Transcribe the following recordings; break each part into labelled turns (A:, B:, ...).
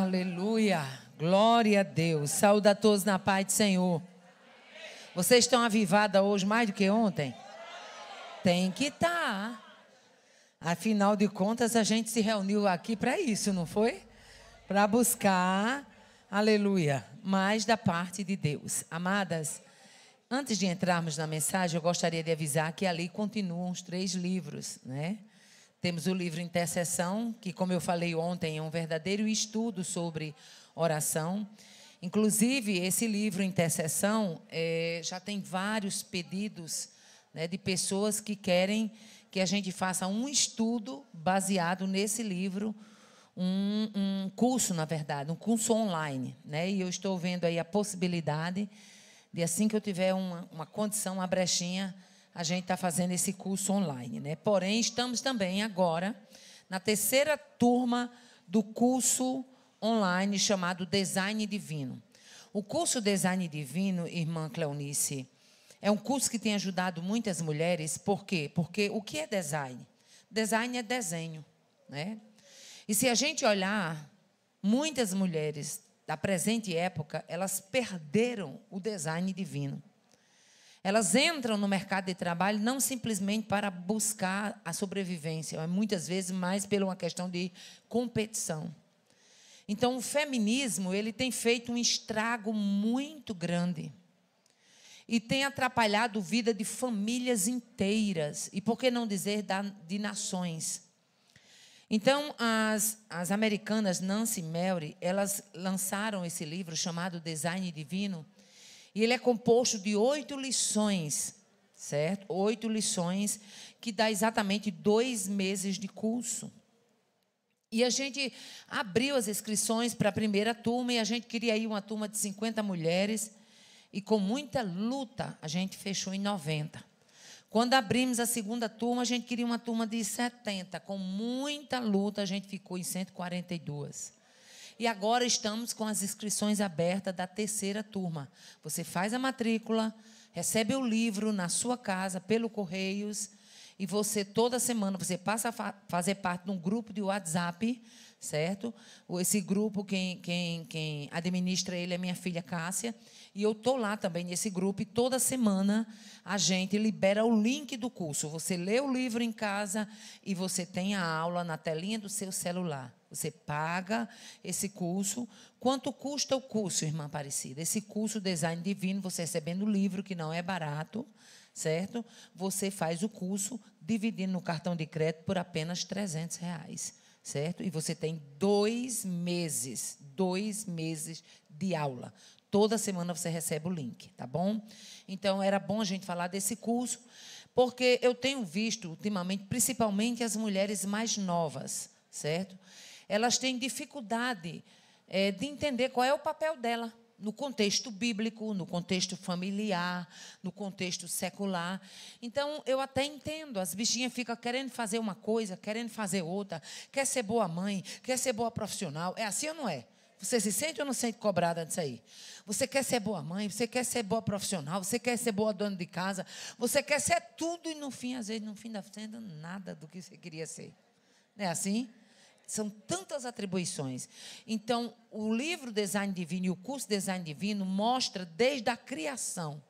A: Aleluia, glória a Deus. Saúde a todos na paz do Senhor. Vocês estão avivadas hoje mais do que ontem? Tem que estar. Afinal de contas, a gente se reuniu aqui para isso, não foi? Para buscar, aleluia, mais da parte de Deus. Amadas, antes de entrarmos na mensagem, eu gostaria de avisar que ali continuam os 3 livros, né? Temos o livro Intercessão, que, como eu falei ontem, é um verdadeiro estudo sobre oração. Inclusive, esse livro Intercessão já tem vários pedidos, né, de pessoas que querem que a gente faça um estudo baseado nesse livro, um curso, na verdade, um curso online, né? E eu estou vendo aí a possibilidade de, assim que eu tiver uma condição, uma brechinha, a gente está fazendo esse curso online, né? Porém, estamos também agora na 3ª turma do curso online chamado Design Divino. O curso Design Divino, irmã Cleonice, é um curso que tem ajudado muitas mulheres. Por quê? Porque o que é design? Design é desenho, né? E se a gente olhar, muitas mulheres da presente época, elas perderam o design divino. Elas entram no mercado de trabalho não simplesmente para buscar a sobrevivência, mas muitas vezes mais por uma questão de competição. Então, o feminismo, ele tem feito um estrago muito grande e tem atrapalhado a vida de famílias inteiras e, por que não dizer, de nações. Então, as americanas Nancy Mary, elas lançaram esse livro chamado Design Divino. E ele é composto de 8 lições, certo? 8 lições, que dá exatamente 2 meses de curso. E a gente abriu as inscrições para a primeira turma, e a gente queria ir uma turma de 50 mulheres, e com muita luta, a gente fechou em 90. Quando abrimos a segunda turma, a gente queria uma turma de 70. Com muita luta, a gente ficou em 142. E agora estamos com as inscrições abertas da 3ª turma. Você faz a matrícula, recebe o livro na sua casa, pelo Correios, e você, toda semana, você passa a fazer parte de um grupo de WhatsApp, certo? Esse grupo, quem administra ele é minha filha Cássia, e eu estou lá também nesse grupo, e toda semana a gente libera o link do curso. Você lê o livro em casa e você tem a aula na telinha do seu celular. Você paga esse curso. Quanto custa o curso, irmã Aparecida? Esse curso Design Divino, você recebendo o livro, que não é barato, certo? Você faz o curso dividindo no cartão de crédito por apenas R$300, certo? E você tem 2 meses de aula. Toda semana você recebe o link, tá bom? Então, era bom a gente falar desse curso, porque eu tenho visto, ultimamente, principalmente as mulheres mais novas, certo? Elas têm dificuldade de entender qual é o papel dela no contexto bíblico, no contexto familiar, no contexto secular. Então, eu até entendo, as bichinhas ficam querendo fazer uma coisa, querendo fazer outra, quer ser boa mãe, quer ser boa profissional. É assim ou não é? Você se sente ou não sente cobrada disso aí? Você quer ser boa mãe, você quer ser boa profissional, você quer ser boa dona de casa, você quer ser tudo e, no fim, às vezes, no fim da sendo nada do que você queria ser. Não é assim? São tantas atribuições. Então, o livro Design Divino e o curso Design Divino mostra desde a criação.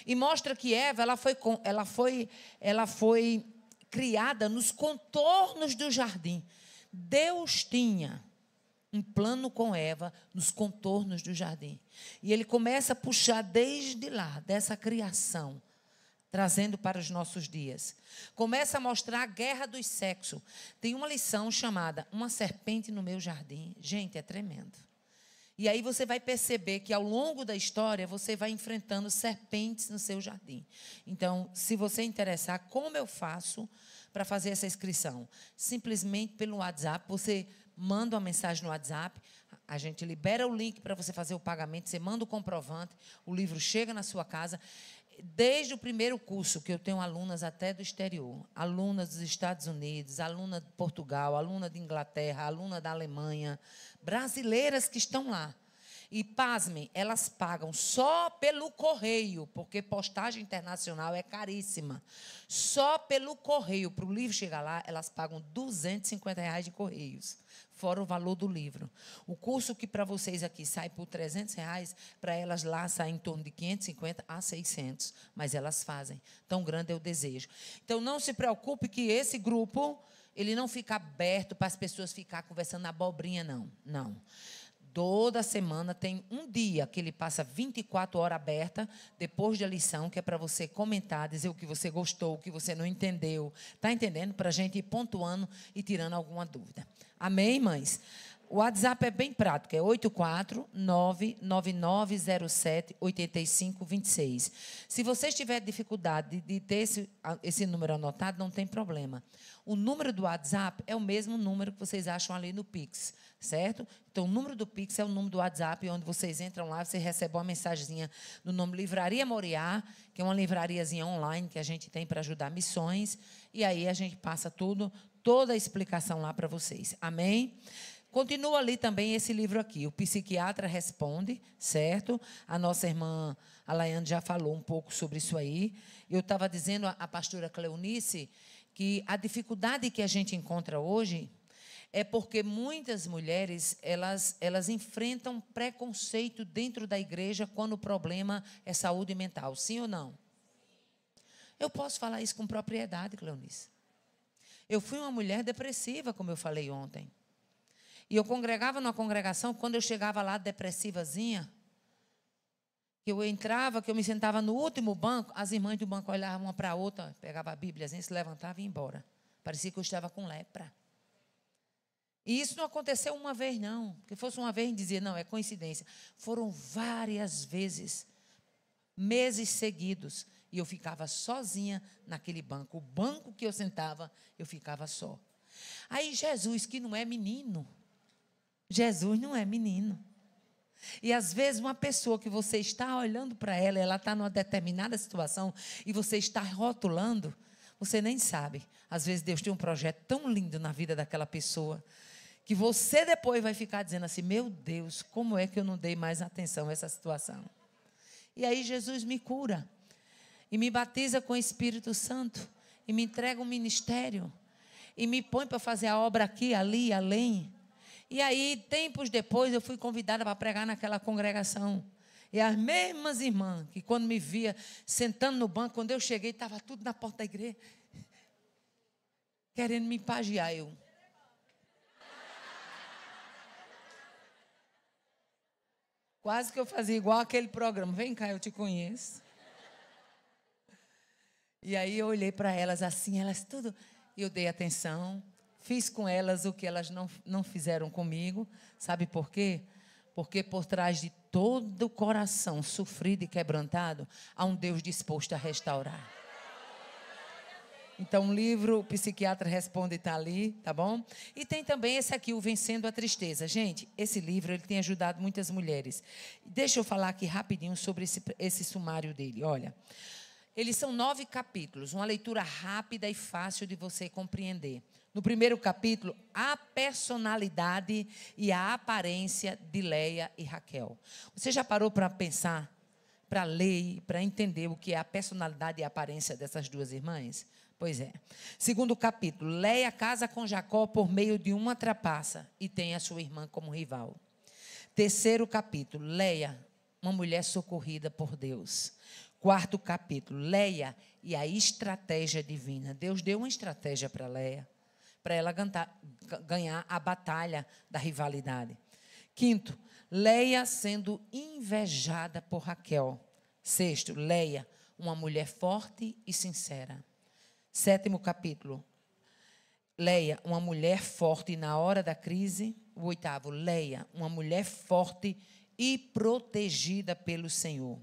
A: E mostra que Eva ela foi criada nos contornos do jardim. Deus tinha um plano com Eva nos contornos do jardim. E ele começa a puxar desde lá, dessa criação, trazendo para os nossos dias. Começa a mostrar a guerra dos sexos. Tem uma lição chamada Uma Serpente no Meu Jardim. Gente, é tremendo. E aí você vai perceber que, ao longo da história, você vai enfrentando serpentes no seu jardim. Então, se você interessar, como eu faço para fazer essa inscrição? Simplesmente pelo WhatsApp, você manda uma mensagem no WhatsApp, a gente libera o link para você fazer o pagamento, você manda o comprovante, o livro chega na sua casa. Desde o primeiro curso, que eu tenho alunas até do exterior, alunas dos Estados Unidos, aluna de Portugal, aluna de Inglaterra, aluna da Alemanha, brasileiras que estão lá. E, pasmem, elas pagam só pelo correio, porque postagem internacional é caríssima. Só pelo correio, para o livro chegar lá, elas pagam R$ 250 de correios, fora o valor do livro. O curso que para vocês aqui sai por R$ 300, para elas lá sai em torno de 550 a 600, mas elas fazem. Tão grande é o desejo. Então, não se preocupe que esse grupo, ele não fica aberto para as pessoas ficar conversando abobrinha, não. Não. Toda semana tem um dia que ele passa 24 horas aberta, depois da lição, que é para você comentar, dizer o que você gostou, o que você não entendeu. Está entendendo? Para a gente ir pontuando e tirando alguma dúvida. Amém, mães? O WhatsApp é bem prático, é 849-9907-8526. Se você tiver dificuldade de ter esse número anotado, não tem problema. O número do WhatsApp é o mesmo número que vocês acham ali no Pix, certo? Então, o número do Pix é o número do WhatsApp, onde vocês entram lá, você recebe uma mensagenzinha no nome Livraria Moriá, que é uma livrariazinha online que a gente tem para ajudar missões, e aí a gente passa toda a explicação lá para vocês. Amém? Continua ali também esse livro aqui, O Psiquiatra Responde, certo? A nossa irmã Alaiane já falou um pouco sobre isso aí. Eu estava dizendo à pastora Cleonice que a dificuldade que a gente encontra hoje é porque muitas mulheres, elas enfrentam preconceito dentro da igreja quando o problema é saúde mental. Sim ou não? Eu posso falar isso com propriedade, Cleonice. Eu fui uma mulher depressiva, como eu falei ontem. E eu congregava numa congregação, quando eu chegava lá depressivazinha, que eu entrava, que eu me sentava no último banco, as irmãs do banco olhavam uma para a outra, pegavam a Bíblia, se levantavam e ia embora. Parecia que eu estava com lepra. E isso não aconteceu uma vez, não. Porque fosse uma vez, dizia, não, é coincidência. Foram várias vezes, meses seguidos, e eu ficava sozinha naquele banco. O banco que eu sentava, eu ficava só. Aí Jesus, que não é menino, Jesus não é menino. E às vezes uma pessoa que você está olhando para ela, ela está numa determinada situação e você está rotulando, você nem sabe. Às vezes Deus tem um projeto tão lindo na vida daquela pessoa que você depois vai ficar dizendo assim, meu Deus, como é que eu não dei mais atenção a essa situação? E aí Jesus me cura e me batiza com o Espírito Santo e me entrega um ministério e me põe para fazer a obra aqui, ali, além. E aí, tempos depois, eu fui convidada para pregar naquela congregação. E as mesmas irmãs, que quando me via sentando no banco, quando eu cheguei, estava tudo na porta da igreja, querendo me pagiar. Eu. Quase que eu fazia igual aquele programa. Vem cá, eu te conheço. E aí eu olhei para elas assim, elas tudo. E eu dei atenção. Fiz com elas o que elas não fizeram comigo. Sabe por quê? Porque por trás de todo o coração sofrido e quebrantado, há um Deus disposto a restaurar. Então, o livro O Psiquiatra Responde está ali, tá bom? E tem também esse aqui, O Vencendo a Tristeza. Gente, esse livro ele tem ajudado muitas mulheres. Deixa eu falar aqui rapidinho sobre esse sumário dele. Olha, eles são 9 capítulos, uma leitura rápida e fácil de você compreender. No primeiro capítulo, a personalidade e a aparência de Leia e Raquel. Você já parou para pensar, para ler, para entender o que é a personalidade e a aparência dessas duas irmãs? Pois é. Segundo capítulo, Leia casa com Jacó por meio de uma trapaça e tem a sua irmã como rival. Terceiro capítulo, Leia, uma mulher socorrida por Deus. Quarto capítulo, Leia e a estratégia divina. Deus deu uma estratégia para Leia, para ela ganhar a batalha da rivalidade. Quinto, Leia sendo invejada por Raquel. Sexto, Leia, uma mulher forte e sincera. Sétimo capítulo, Leia, uma mulher forte na hora da crise. O oitavo, Leia, uma mulher forte e protegida pelo Senhor.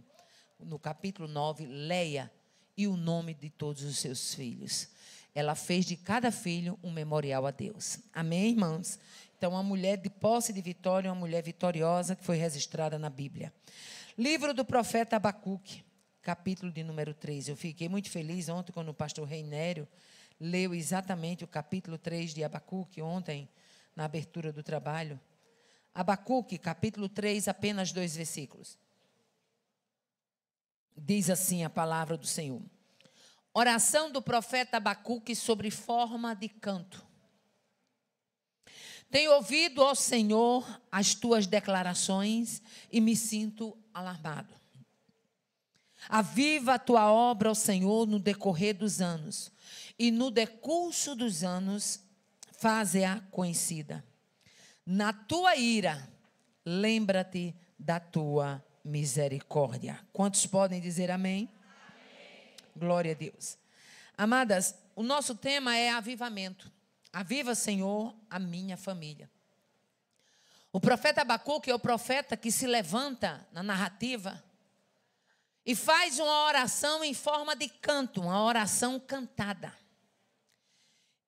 A: No capítulo 9, Leia e o nome de todos os seus filhos. Ela fez de cada filho um memorial a Deus. Amém, irmãos? Então, uma mulher de posse de vitória, uma mulher vitoriosa que foi registrada na Bíblia. Livro do profeta Abacuque, capítulo de número 3. Eu fiquei muito feliz ontem quando o pastor Reinério leu exatamente o capítulo 3 de Abacuque, ontem, na abertura do trabalho. Abacuque, capítulo 3, apenas 2 versículos. Diz assim a palavra do Senhor. Oração do profeta Abacuque sobre forma de canto. Tenho ouvido, ó Senhor, as tuas declarações e me sinto alarmado. Aviva a tua obra, ó Senhor, no decorrer dos anos, e no decurso dos anos, faze-a conhecida. Na tua ira, lembra-te da tua misericórdia. Quantos podem dizer amém? Amém. Glória a Deus. Amadas, o nosso tema é avivamento. Aviva, Senhor, a minha família. O profeta Abacuque é o profeta que se levanta na narrativa e faz uma oração em forma de canto, uma oração cantada.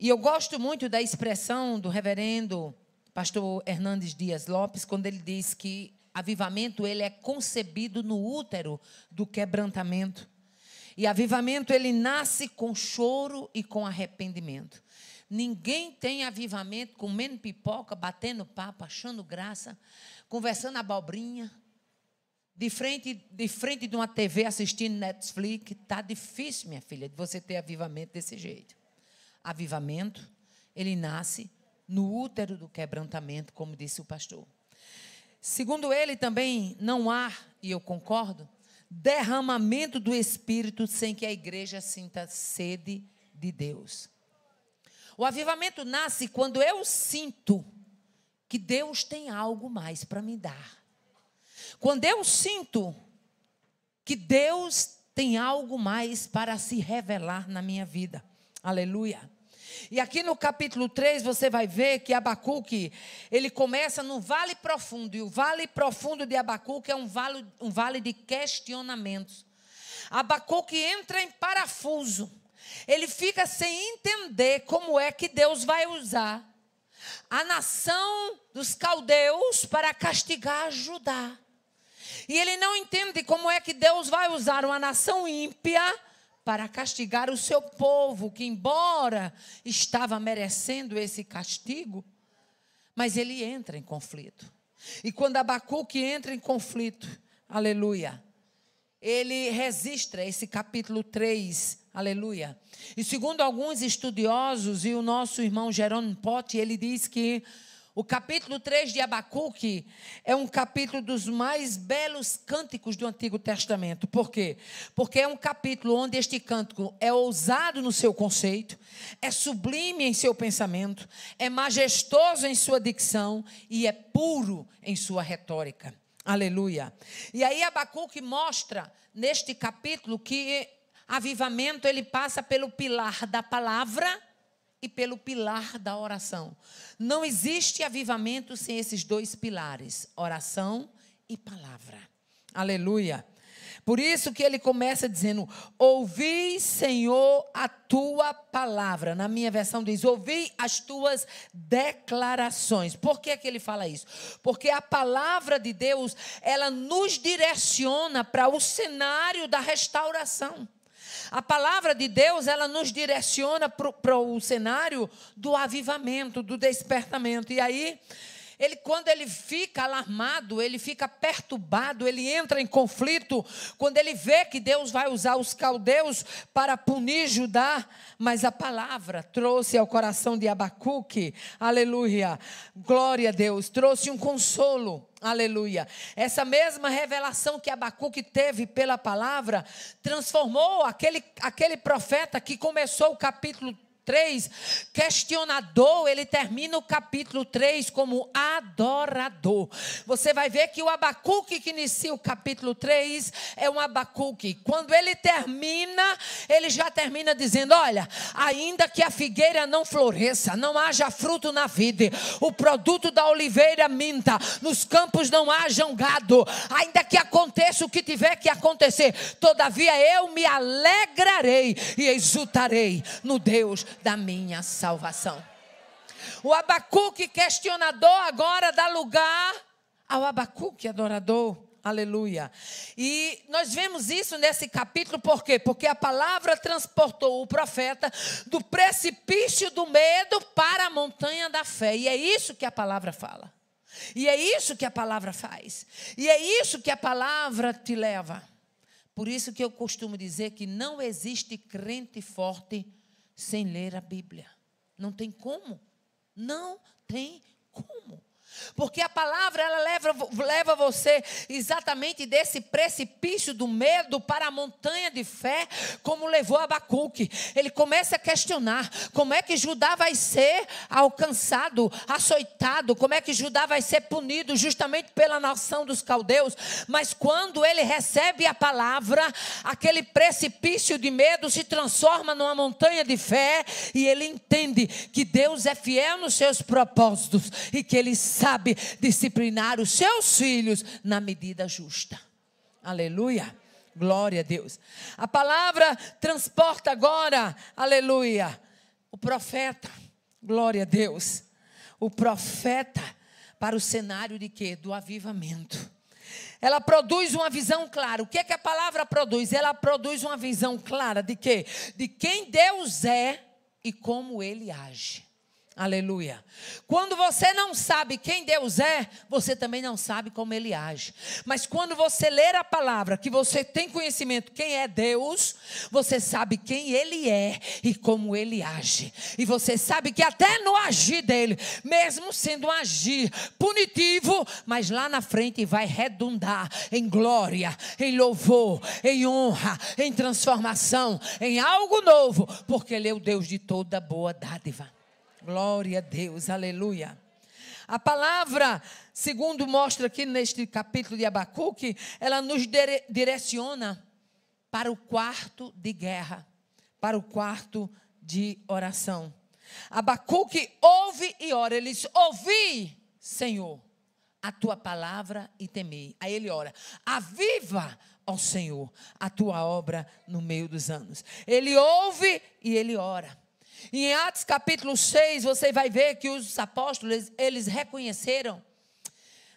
A: E eu gosto muito da expressão do reverendo pastor Hernandes Dias Lopes, quando ele diz que avivamento ele é concebido no útero do quebrantamento. E avivamento ele nasce com choro e com arrependimento. Ninguém tem avivamento comendo pipoca, batendo papo, achando graça, conversando abobrinha, de frente de uma TV assistindo Netflix. Está difícil, minha filha, de você ter avivamento desse jeito. Avivamento, ele nasce no útero do quebrantamento, como disse o pastor. Segundo ele também, não há, e eu concordo, derramamento do Espírito sem que a igreja sinta sede de Deus. O avivamento nasce quando eu sinto que Deus tem algo mais para me dar. Quando eu sinto que Deus tem algo mais para se revelar na minha vida. Aleluia. E aqui no capítulo 3 você vai ver que Abacuque, ele começa no vale profundo. E o vale profundo de Abacuque é um vale de questionamentos. Abacuque entra em parafuso. Ele fica sem entender como é que Deus vai usar a nação dos caldeus para castigar Judá. E ele não entende como é que Deus vai usar uma nação ímpia para castigar o seu povo, que embora estava merecendo esse castigo, mas ele entra em conflito. E quando Abacuque entra em conflito, aleluia, ele registra esse capítulo 3, aleluia. E segundo alguns estudiosos, e o nosso irmão Jerônimo Pote, ele diz que o capítulo 3 de Abacuque é um capítulo dos mais belos cânticos do Antigo Testamento. Por quê? Porque é um capítulo onde este cântico é ousado no seu conceito, é sublime em seu pensamento, é majestoso em sua dicção e é puro em sua retórica. Aleluia. E aí Abacuque mostra neste capítulo que avivamento ele passa pelo pilar da palavra e pelo pilar da oração. Não existe avivamento sem esses dois pilares, oração e palavra. Aleluia. Por isso que ele começa dizendo, ouvi, Senhor, a tua palavra. Na minha versão diz, ouvi as tuas declarações. Por que ele fala isso? Porque a palavra de Deus, ela nos direciona para o cenário da restauração. A palavra de Deus, ela nos direciona para o cenário do avivamento, do despertamento. E aí, quando ele fica alarmado, ele fica perturbado, ele entra em conflito, quando ele vê que Deus vai usar os caldeus para punir Judá, mas a palavra trouxe ao coração de Abacuque, aleluia, glória a Deus, trouxe um consolo. Aleluia. Essa mesma revelação que Abacuque teve pela palavra, transformou aquele profeta que começou o capítulo 3, questionador, ele termina o capítulo 3 como adorador. Você vai ver que o Abacuque que inicia o capítulo 3 é um Abacuque. Quando ele termina, ele já termina dizendo, olha, ainda que a figueira não floresça, não haja fruto na vide, o produto da oliveira minta, nos campos não haja gado, ainda que aconteça o que tiver que acontecer, todavia eu me alegrarei e exultarei no Deus da minha salvação. O Abacuque questionador agora dá lugar ao Abacuque adorador. Aleluia. E nós vemos isso nesse capítulo, por quê? Porque a palavra transportou o profeta do precipício do medo para a montanha da fé. E é isso que a palavra fala. E é isso que a palavra faz. E é isso que a palavra te leva. Por isso que eu costumo dizer que não existe crente forte sem ler a Bíblia. Não tem como. Não tem como. Porque a palavra, ela leva você exatamente desse precipício do medo para a montanha de fé, como levou Abacuque. Ele começa a questionar como é que Judá vai ser alcançado, açoitado, como é que Judá vai ser punido justamente pela nação dos caldeus. Mas quando ele recebe a palavra, aquele precipício de medo se transforma numa montanha de fé, e ele entende que Deus é fiel nos seus propósitos e que ele sabe disciplinar os seus filhos na medida justa. Aleluia. Glória a Deus. A palavra transporta agora, aleluia, o profeta. Glória a Deus. O profeta para o cenário de quê? Do avivamento. Ela produz uma visão clara. O que é que a palavra produz? Ela produz uma visão clara de quê? De quem Deus é e como Ele age. Aleluia. Quando você não sabe quem Deus é, você também não sabe como Ele age. Mas quando você ler a palavra, que você tem conhecimento quem é Deus, você sabe quem Ele é e como Ele age. E você sabe que até no agir dele, mesmo sendo um agir punitivo, mas lá na frente vai redundar em glória, em louvor, em honra, em transformação, em algo novo, porque Ele é o Deus de toda boa dádiva. Glória a Deus, aleluia. A palavra, segundo mostra aqui neste capítulo de Abacuque, ela nos direciona para o quarto de guerra, para o quarto de oração. Abacuque ouve e ora. Ele diz: ouvi, Senhor, a tua palavra e temei. Aí ele ora: aviva, ó Senhor, a tua obra no meio dos anos. Ele ouve e ele ora. E em Atos capítulo 6, você vai ver que os apóstolos, eles reconheceram,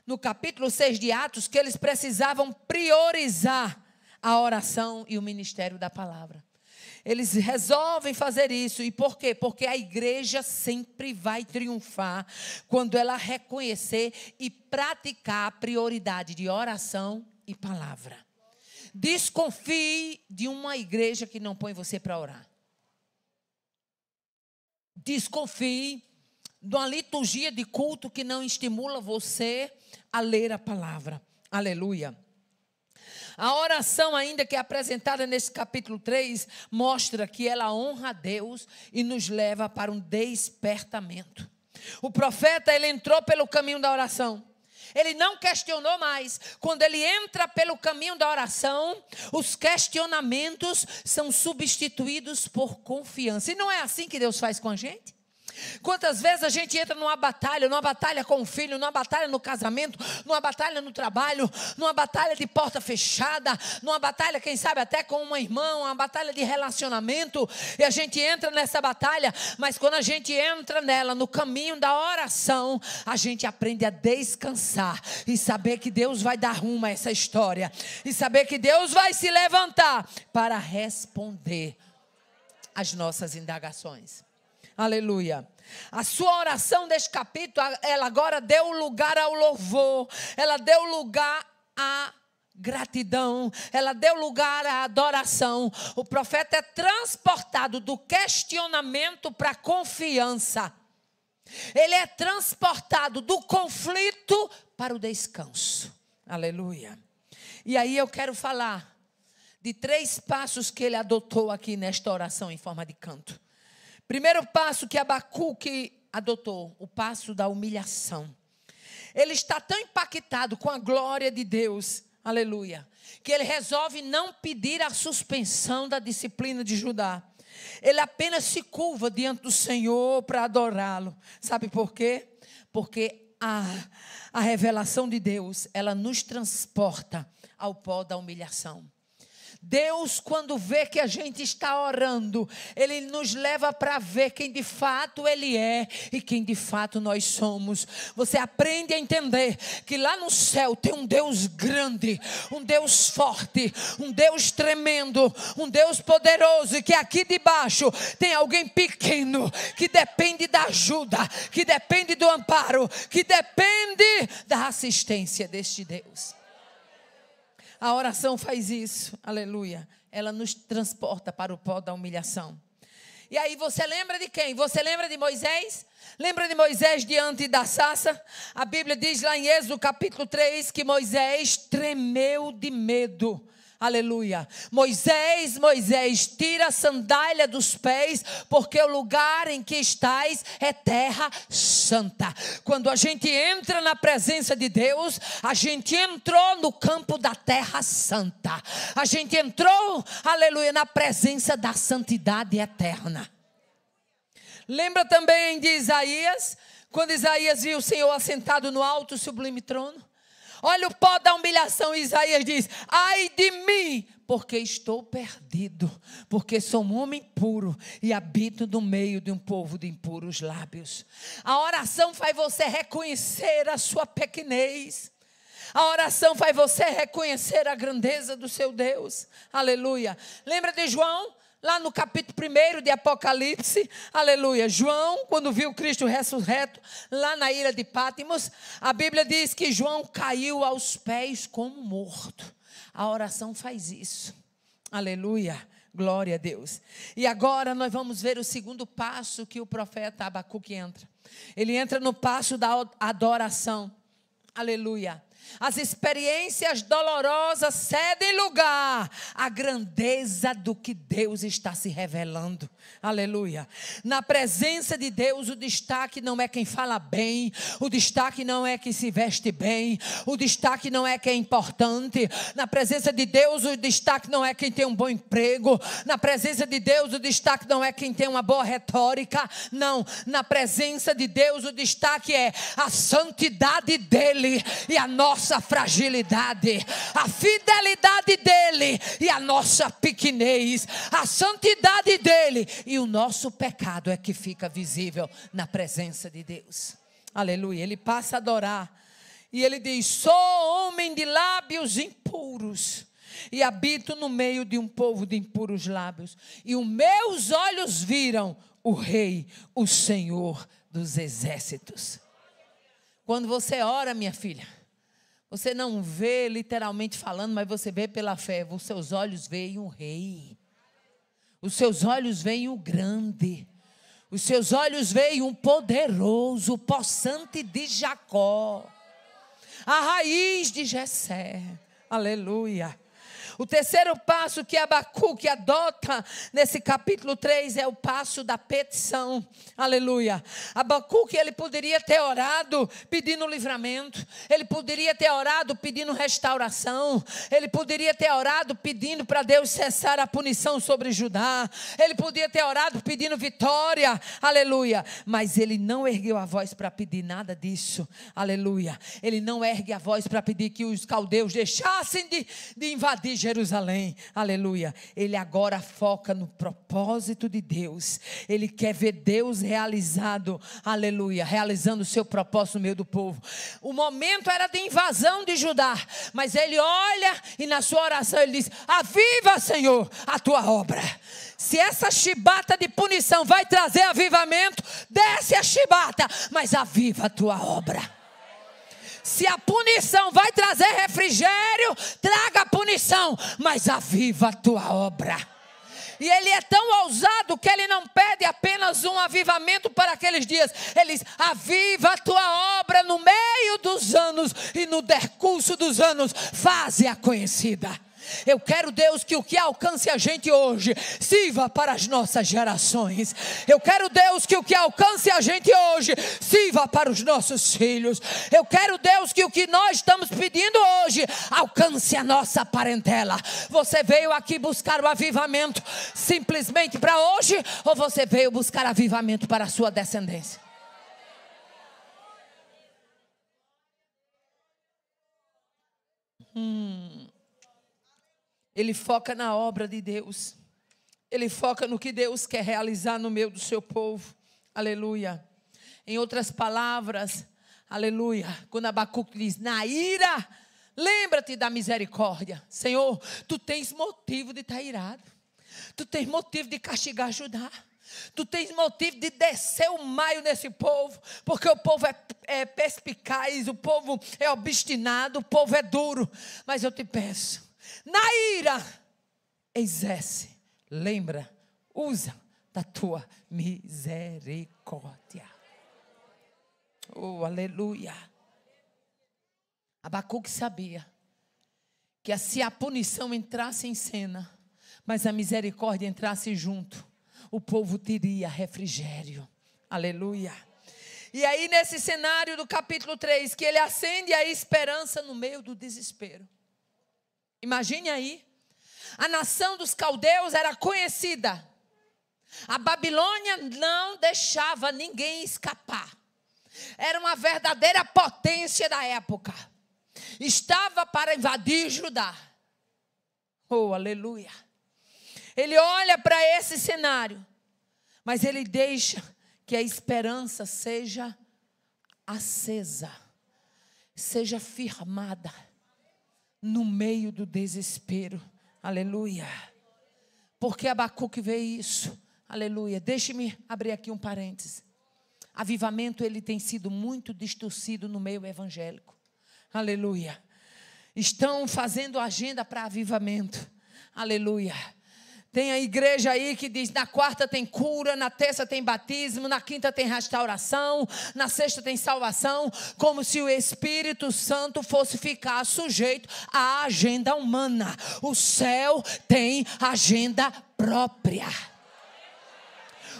A: no capítulo 6 de Atos, que eles precisavam priorizar a oração e o ministério da palavra. Eles resolvem fazer isso. E por quê? Porque a igreja sempre vai triunfar quando ela reconhecer e praticar a prioridade de oração e palavra. Desconfie de uma igreja que não põe você para orar. Desconfie de uma liturgia de culto que não estimula você a ler a palavra. Aleluia. A oração ainda que é apresentada nesse capítulo 3, mostra que ela honra a Deus e nos leva para um despertamento. O profeta, ele entrou pelo caminho da oração. Ele não questionou mais. Quando ele entra pelo caminho da oração, os questionamentos são substituídos por confiança. E não é assim que Deus faz com a gente? Quantas vezes a gente entra numa batalha com o filho, numa batalha no casamento, numa batalha no trabalho, numa batalha de porta fechada, numa batalha, quem sabe, até com uma irmã, uma batalha de relacionamento, e a gente entra nessa batalha, mas quando a gente entra nela, no caminho da oração, a gente aprende a descansar e saber que Deus vai dar rumo a essa história, e saber que Deus vai se levantar para responder às nossas indagações. Aleluia. A sua oração deste capítulo, ela agora deu lugar ao louvor, ela deu lugar à gratidão, ela deu lugar à adoração. O profeta é transportado do questionamento para a confiança. Ele é transportado do conflito para o descanso. Aleluia. E aí eu quero falar de 3 passos que ele adotou aqui nesta oração em forma de canto. Primeiro passo que Abacuque adotou, o passo da humilhação. Ele está tão impactado com a glória de Deus, aleluia, que ele resolve não pedir a suspensão da disciplina de Judá. Ele apenas se curva diante do Senhor para adorá-lo. Sabe por quê? Porque a revelação de Deus, ela nos transporta ao pó da humilhação. Deus, quando vê que a gente está orando, Ele nos leva para ver quem de fato Ele é e quem de fato nós somos. Você aprende a entender que lá no céu tem um Deus grande, um Deus forte, um Deus tremendo, um Deus poderoso, e que aqui debaixo tem alguém pequeno que depende da ajuda, que depende do amparo, que depende da assistência deste Deus. A oração faz isso, aleluia. Ela nos transporta para o pó da humilhação. E aí você lembra de quem? Você lembra de Moisés? Lembra de Moisés diante da sarça? A Bíblia diz lá em Êxodo capítulo 3 que Moisés tremeu de medo. Aleluia. Moisés, tira a sandália dos pés, porque o lugar em que estás é terra santa. Quando a gente entra na presença de Deus, a gente entrou no campo da terra santa. A gente entrou, aleluia, na presença da santidade eterna. Lembra também de Isaías, quando Isaías viu o Senhor assentado no alto sublime trono? Olha o pó da humilhação. Isaías diz: ai de mim, porque estou perdido, porque sou um homem puro e habito no meio de um povo de impuros lábios. A oração faz você reconhecer a sua pequenez. A oração faz você reconhecer a grandeza do seu Deus. Aleluia. Lembra de João? Lá no capítulo 1 de Apocalipse, aleluia, João, quando viu Cristo ressurreto, lá na ilha de Pátimos, a Bíblia diz que João caiu aos pés como morto. A oração faz isso, aleluia, glória a Deus. E agora nós vamos ver o segundo passo que o profeta Abacuque entra. Ele entra no passo da adoração, aleluia. As experiências dolorosas cedem lugar à grandeza do que Deus está se revelando. Aleluia. Na presença de Deus, o destaque não é quem fala bem, o destaque não é quem se veste bem, o destaque não é quem é importante. Na presença de Deus, o destaque não é quem tem um bom emprego. Na presença de Deus, o destaque não é quem tem uma boa retórica. Não, na presença de Deus, o destaque é a santidade dEle e a nossa fragilidade, a fidelidade dEle e a nossa pequenez, a santidade dEle e o nosso pecado é que fica visível na presença de Deus. Aleluia. Ele passa a adorar e ele diz: sou homem de lábios impuros e habito no meio de um povo de impuros lábios, e os meus olhos viram o Rei, o Senhor dos exércitos. Quando você ora, minha filha, você não vê literalmente falando, mas você vê pela fé. Os seus olhos veem o Rei. Os seus olhos veem o grande. Os seus olhos veem o poderoso, o possante de Jacó. A raiz de Jessé. Aleluia. O terceiro passo que Abacuque adota nesse capítulo 3 é o passo da petição. Aleluia. Abacuque, ele poderia ter orado pedindo livramento. Ele poderia ter orado pedindo restauração. Ele poderia ter orado pedindo para Deus cessar a punição sobre Judá. Ele podia ter orado pedindo vitória. Aleluia. Mas ele não ergueu a voz para pedir nada disso. Aleluia. Ele não ergue a voz para pedir que os caldeus deixassem de invadir Jerusalém, aleluia. Ele agora foca no propósito de Deus. Ele quer ver Deus realizado, aleluia, realizando o seu propósito no meio do povo. O momento era de invasão de Judá, mas ele olha e na sua oração ele diz: aviva, Senhor, a tua obra. Se essa chibata de punição vai trazer avivamento, desce a chibata, mas aviva a tua obra. Se a punição vai trazer refrigério, traga a punição, mas aviva a tua obra. E ele é tão ousado que ele não pede apenas um avivamento para aqueles dias. Ele diz: aviva a tua obra no meio dos anos e no decurso dos anos, faze-a conhecida. Eu quero, Deus, que o que alcance a gente hoje sirva para as nossas gerações. Eu quero, Deus, que o que alcance a gente hoje sirva para os nossos filhos. Eu quero, Deus, que o que nós estamos pedindo hoje alcance a nossa parentela. Você veio aqui buscar o avivamento simplesmente para hoje, ou você veio buscar avivamento para a sua descendência? Ele foca na obra de Deus. Ele foca no que Deus quer realizar no meio do seu povo. Aleluia. Em outras palavras, aleluia, quando Abacuque diz, na ira, lembra-te da misericórdia. Senhor, tu tens motivo de estar irado. Tu tens motivo de castigar Judá. Tu tens motivo de descer o maio nesse povo, porque o povo é perspicaz, o povo é obstinado, o povo é duro. Mas eu te peço, na ira, exerce, lembra, usa da tua misericórdia. Oh, aleluia. Abacuque sabia que se a punição entrasse em cena, mas a misericórdia entrasse junto, o povo teria refrigério. Aleluia. E aí nesse cenário do capítulo 3, que ele acende a esperança no meio do desespero. Imagine aí, a nação dos caldeus era conhecida. A Babilônia não deixava ninguém escapar. Era uma verdadeira potência da época. Estava para invadir Judá. Oh, aleluia. Ele olha para esse cenário, mas ele deixa que a esperança seja acesa, seja firmada no meio do desespero. Aleluia. Porque Abacuque vê isso. Aleluia. Deixe-me abrir aqui um parêntese. Avivamento, ele tem sido muito distorcido no meio evangélico. Aleluia. Estão fazendo agenda para avivamento. Aleluia. Tem a igreja aí que diz, na quarta tem cura, na terça tem batismo, na quinta tem restauração, na sexta tem salvação, como se o Espírito Santo fosse ficar sujeito à agenda humana. O céu tem agenda própria.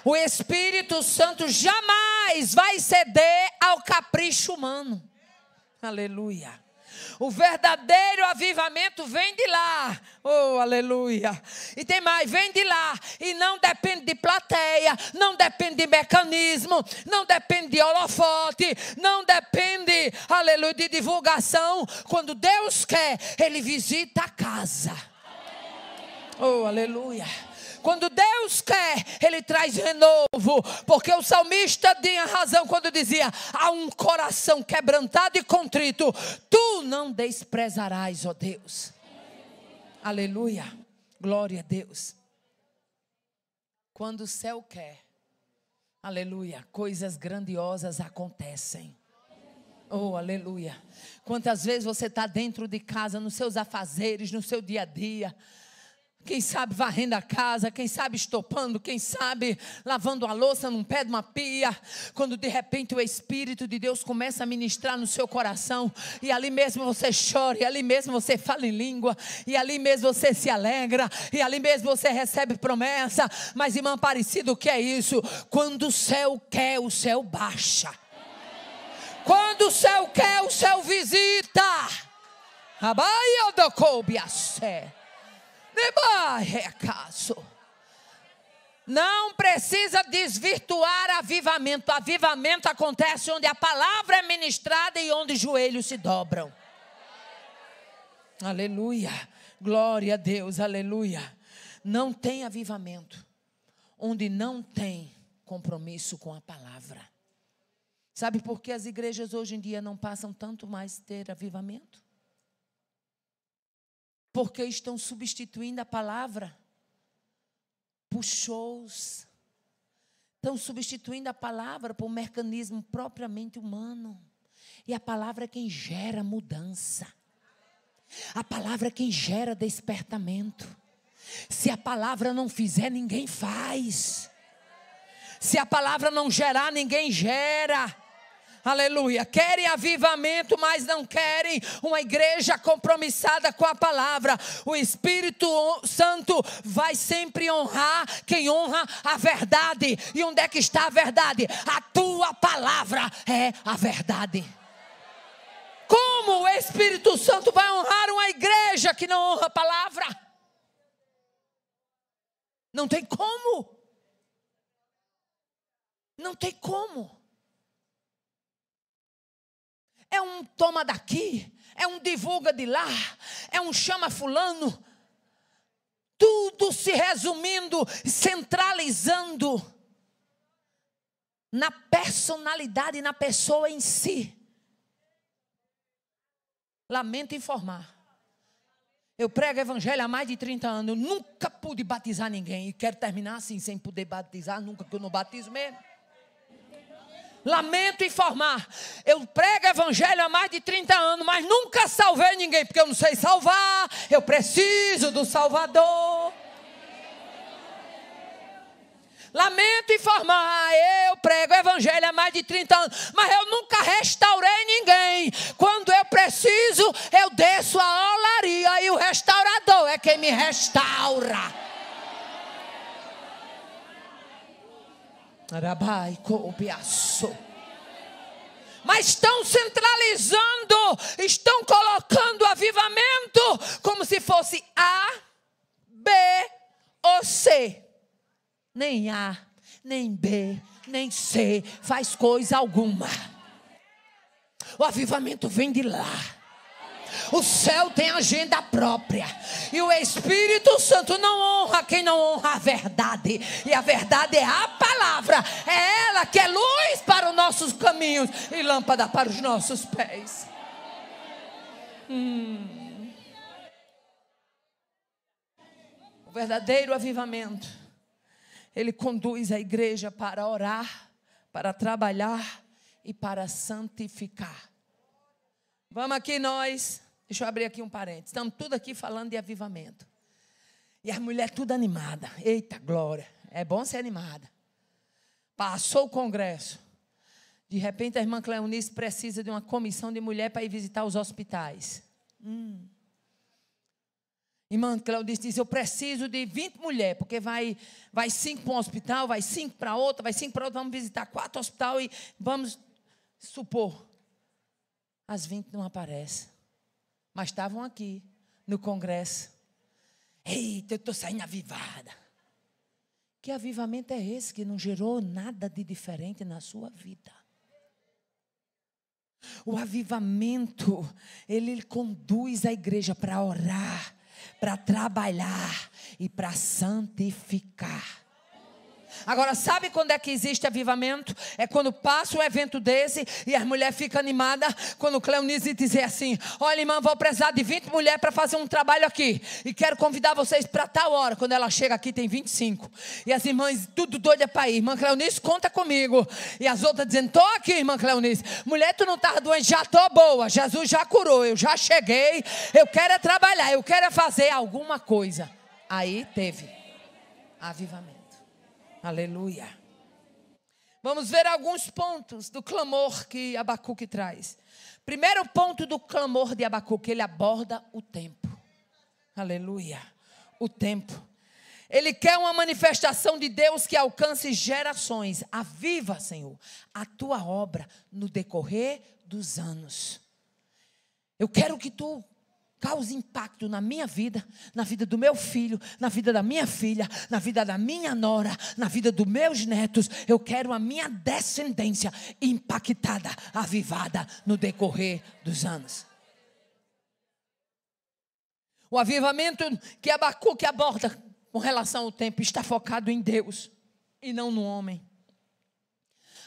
A: O Espírito Santo jamais vai ceder ao capricho humano. Aleluia. O verdadeiro avivamento vem de lá. Oh, aleluia. E tem mais, vem de lá. E não depende de plateia, não depende de mecanismo, não depende de holofote, não depende, aleluia, de divulgação. Quando Deus quer, Ele visita a casa. Oh, aleluia. Quando Deus quer, Ele traz renovo. Porque o salmista tinha razão quando dizia, há um coração quebrantado e contrito, tu não desprezarás, ó Deus. Aleluia, glória a Deus. Quando o céu quer, aleluia, coisas grandiosas acontecem. Oh, aleluia. Quantas vezes você está dentro de casa, nos seus afazeres, no seu dia a dia, quem sabe varrendo a casa, quem sabe estopando, quem sabe lavando a louça num pé de uma pia. Quando de repente o Espírito de Deus começa a ministrar no seu coração. E ali mesmo você chora, e ali mesmo você fala em língua. E ali mesmo você se alegra. E ali mesmo você recebe promessa. Mas irmã Aparecida, o que é isso? Quando o céu quer, o céu baixa. Quando o céu quer, o céu visita. Abaia do coubiassé. Não precisa desvirtuar avivamento. Avivamento acontece onde a palavra é ministrada e onde os joelhos se dobram. Aleluia, glória a Deus, aleluia. Não tem avivamento onde não tem compromisso com a palavra. Sabe por que as igrejas hoje em dia não passam tanto mais ter avivamento? Porque estão substituindo a palavra por shows. Estão substituindo a palavra por um mecanismo propriamente humano. E a palavra é quem gera mudança. A palavra é quem gera despertamento. Se a palavra não fizer, ninguém faz. Se a palavra não gerar, ninguém gera. Aleluia, querem avivamento, mas não querem uma igreja compromissada com a palavra. O Espírito Santo vai sempre honrar quem honra a verdade. E onde é que está a verdade? A tua palavra é a verdade. Como o Espírito Santo vai honrar uma igreja que não honra a palavra? Não tem como. Não tem como. É um toma daqui, é um divulga de lá, é um chama fulano. Tudo se resumindo, centralizando na personalidade, na pessoa em si. Lamento informar. Eu prego evangelho há mais de 30 anos. Eu nunca pude batizar ninguém. E quero terminar assim, sem poder batizar. Nunca, que eu não batizo mesmo. Lamento informar. Eu prego evangelho há mais de 30 anos, mas nunca salvei ninguém, porque eu não sei salvar. Eu preciso do Salvador. Lamento informar, eu prego evangelho há mais de 30 anos, mas eu nunca restaurei ninguém. Quando eu preciso, eu desço a olaria e o restaurador é quem me restaura. Mas estão centralizando, estão colocando avivamento como se fosse A, B ou C. Nem A, nem B, nem C faz coisa alguma. O avivamento vem de lá. O céu tem agenda própria. E o Espírito Santo não honra quem não honra a verdade. E a verdade é a palavra. É ela que é luz para os nossos caminhos e lâmpada para os nossos pés. O verdadeiro avivamento, ele conduz a igreja para orar, para trabalhar e para santificar. Vamos aqui nós, deixa eu abrir aqui um parênteses. Estamos tudo aqui falando de avivamento. E as mulheres tudo animadas. Eita glória, é bom ser animada. Passou o congresso. De repente a irmã Cleonice precisa de uma comissão de mulher para ir visitar os hospitais. Irmã Cleonice diz, eu preciso de 20 mulheres, porque vai 5 para um hospital, vai 5 para outra, vai 5 para outra, vamos visitar 4 hospitais e vamos supor, as 20 não aparecem, mas estavam aqui no congresso. Eita, eu estou saindo avivada. Que avivamento é esse que não gerou nada de diferente na sua vida? O avivamento, ele conduz a igreja para orar, para trabalhar e para santificar. Agora, sabe quando é que existe avivamento? É quando passa um evento desse e as mulheres ficam animadas. Quando Cleonice dizer assim, olha irmã, vou precisar de 20 mulheres para fazer um trabalho aqui. E quero convidar vocês para tal hora. Quando ela chega aqui tem 25. E as irmãs tudo doida para ir. Irmã Cleonice, conta comigo. E as outras dizendo, estou aqui irmã Cleonice. Mulher, tu não estava doente? Já estou boa. Jesus já curou. Eu já cheguei. Eu quero é trabalhar. Eu quero é fazer alguma coisa. Aí teve avivamento. Aleluia. Vamos ver alguns pontos do clamor que Abacuque traz. Primeiro ponto do clamor de Abacuque, ele aborda o tempo. Aleluia. O tempo. Ele quer uma manifestação de Deus que alcance gerações. Aviva, Senhor, a tua obra no decorrer dos anos. Eu quero que tu cause impacto na minha vida, na vida do meu filho, na vida da minha filha, na vida da minha nora, na vida dos meus netos. Eu quero a minha descendência impactada, avivada no decorrer dos anos. O avivamento que Abacuque aborda com relação ao tempo está focado em Deus e não no homem.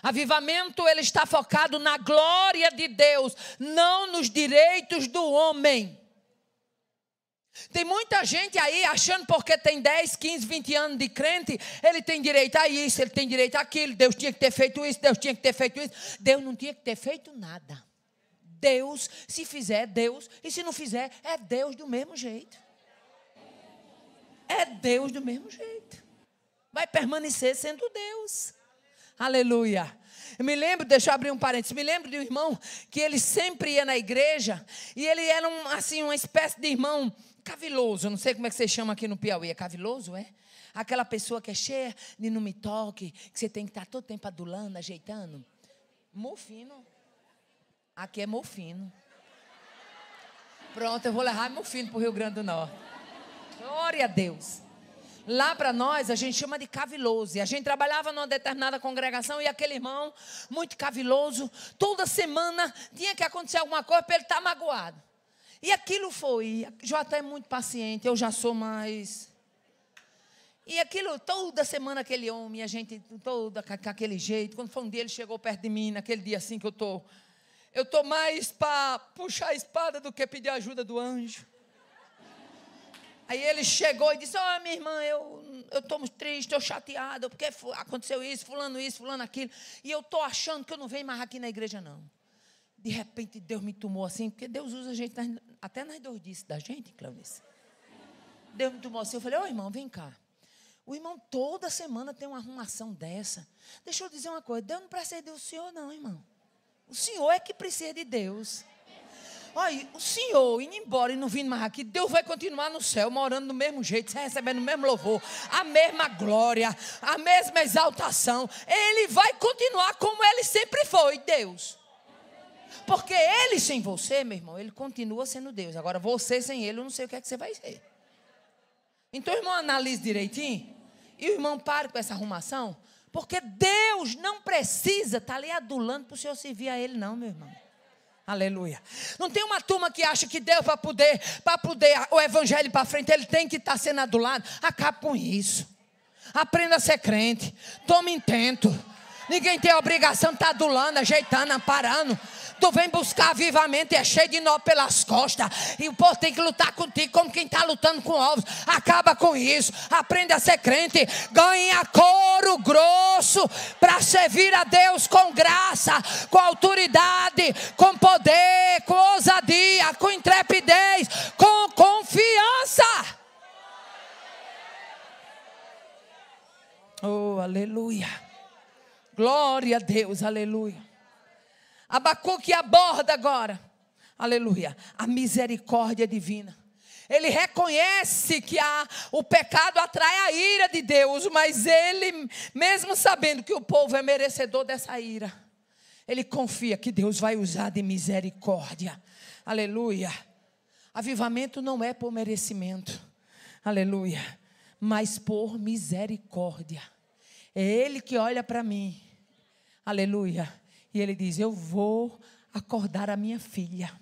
A: Avivamento, ele está focado na glória de Deus, não nos direitos do homem. Tem muita gente aí achando porque tem 10, 15, 20 anos de crente, ele tem direito a isso, ele tem direito àquilo, Deus tinha que ter feito isso, Deus tinha que ter feito isso. Deus não tinha que ter feito nada. Deus, se fizer, Deus, e se não fizer, é Deus do mesmo jeito. É Deus do mesmo jeito. Vai permanecer sendo Deus. Aleluia. Eu me lembro, deixa eu abrir um parênteses, me lembro de um irmão que ele sempre ia na igreja e ele era uma espécie de irmão caviloso, não sei como é que você chama aqui no Piauí, é caviloso, é? Aquela pessoa que é cheia de não me toque, que você tem que estar todo tempo adulando, ajeitando. Mofino. Aqui é mofino. Pronto, eu vou levar mofino para o Rio Grande do Norte. Glória a Deus. Lá para nós, a gente chama de caviloso. E a gente trabalhava numa determinada congregação e aquele irmão, muito caviloso, toda semana tinha que acontecer alguma coisa para ele estar magoado. E aquilo foi. Já até muito paciente, eu já sou mais E aquilo, toda semana aquele homem, a gente toda com aquele jeito. Quando foi um dia, ele chegou perto de mim, naquele dia assim que eu estou mais para puxar a espada do que pedir ajuda do anjo. Aí ele chegou e disse, minha irmã, eu estou triste, estou chateada, porque aconteceu isso, fulano aquilo. E eu estou achando que eu não venho mais aqui na igreja, não. De repente, Deus me tomou assim, porque Deus usa a gente até nas doidices da gente, Clarice. Deus me tomou assim, eu falei, irmão, vem cá. O irmão toda semana tem uma arrumação dessa. Deixa eu dizer uma coisa, Deus não precisa do Senhor não, irmão. O Senhor é que precisa de Deus. Olha, o Senhor indo embora e não vindo mais aqui, Deus vai continuar no céu, morando do mesmo jeito, recebendo o mesmo louvor, a mesma glória, a mesma exaltação. Ele vai continuar como ele sempre foi, Deus. Porque ele sem você, meu irmão, ele continua sendo Deus. Agora você sem ele, eu não sei o que é que você vai ser. Então, irmão, analise direitinho. E o irmão pare com essa arrumação. Porque Deus não precisa estar ali adulando para o senhor servir a ele, não, meu irmão. Aleluia. Não tem uma turma que acha que Deus, para poder o evangelho para frente, ele tem que estar sendo adulado. Acabe com isso. Aprenda a ser crente. Tome intento. Ninguém tem a obrigação de estar adulando, ajeitando, amparando. Tu vem buscar avivamento e é cheio de nó pelas costas. E o povo tem que lutar contigo como quem está lutando com ovos. Acaba com isso. Aprenda a ser crente. Ganha couro grosso para servir a Deus com graça, com autoridade, com poder, com ousadia, com intrepidez, com confiança. Oh, aleluia. Glória a Deus, aleluia. Abacuque aborda agora, aleluia, a misericórdia divina. Ele reconhece que o pecado atrai a ira de Deus, mas ele, mesmo sabendo que o povo é merecedor dessa ira, ele confia que Deus vai usar de misericórdia, aleluia. Avivamento não é por merecimento, aleluia, mas por misericórdia. É Ele que olha para mim, aleluia. E ele diz, eu vou acordar a minha filha.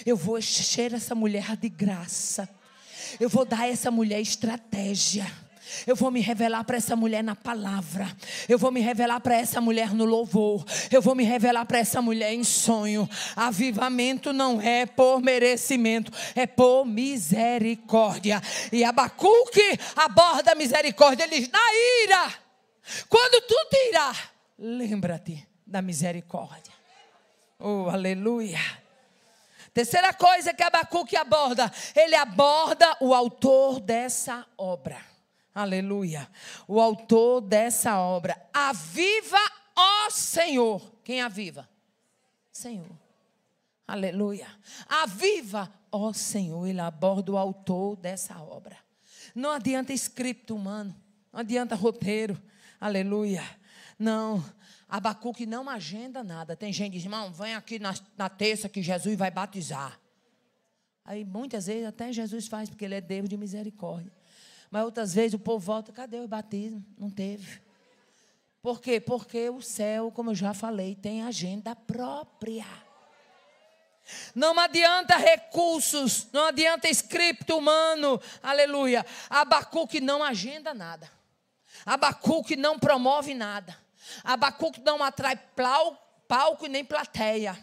A: Eu vou encher essa mulher de graça. Eu vou dar a essa mulher estratégia. Eu vou me revelar para essa mulher na palavra. Eu vou me revelar para essa mulher no louvor. Eu vou me revelar para essa mulher em sonho. Avivamento não é por merecimento, é por misericórdia. E Abacuque aborda a misericórdia. Ele diz, na ira, quando tu te irá, lembra-te da misericórdia. Oh, aleluia. Terceira coisa que Abacuque aborda, ele aborda o autor dessa obra. Aleluia. O autor dessa obra. Aviva, ó Senhor. Quem aviva? Senhor. Aleluia. Aviva, ó Senhor. Ele aborda o autor dessa obra. Não adianta script humano. Não adianta roteiro. Aleluia. Não. Abacuque não agenda nada. Tem gente que diz, irmão, vem aqui na terça que Jesus vai batizar. Aí muitas vezes até Jesus faz, porque ele é Deus de misericórdia. Mas outras vezes o povo volta, cadê o batismo? Não teve. Por quê? Porque o céu, como eu já falei, tem agenda própria. Não adianta recursos, não adianta script humano, aleluia. Abacuque não agenda nada. Abacuque não promove nada. Abacuque não atrai palco e nem plateia.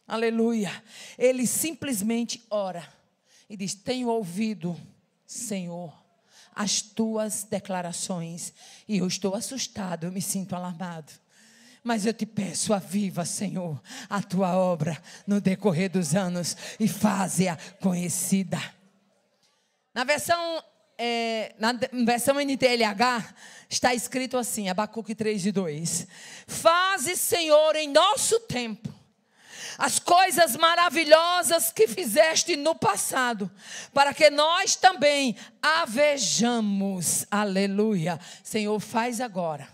A: Aleluia. Ele simplesmente ora e diz, tenho ouvido, Senhor, as tuas declarações e eu estou assustado, eu me sinto alarmado. Mas eu te peço, aviva, Senhor, a tua obra no decorrer dos anos e faze-a conhecida. Na versão NTLH, está escrito assim, Abacuque 3:2. Faze, Senhor, em nosso tempo, as coisas maravilhosas que fizeste no passado, para que nós também a vejamos. Aleluia. Senhor, faz agora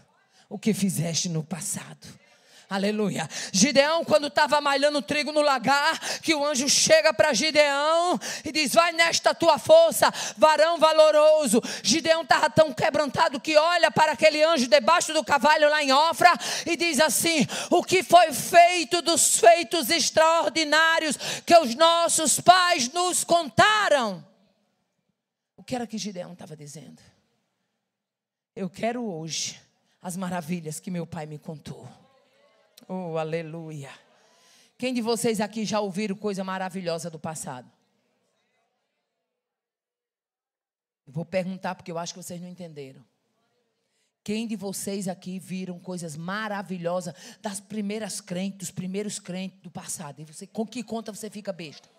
A: o que fizeste no passado. Aleluia. Gideão, quando estava malhando trigo no lagar, que o anjo chega para Gideão e diz, vai nesta tua força, varão valoroso. Gideão estava tão quebrantado que olha para aquele anjo debaixo do cavalo lá em Ofra e diz assim, o que foi feito dos feitos extraordinários que os nossos pais nos contaram. O que era que Gideão estava dizendo? Eu quero hoje as maravilhas que meu pai me contou. Oh, aleluia. Quem de vocês aqui já ouviram coisa maravilhosa do passado? Eu vou perguntar porque eu acho que vocês não entenderam. Quem de vocês aqui viram coisas maravilhosas das primeiras crentes, dos primeiros crentes do passado? E você, com que conta você fica besta?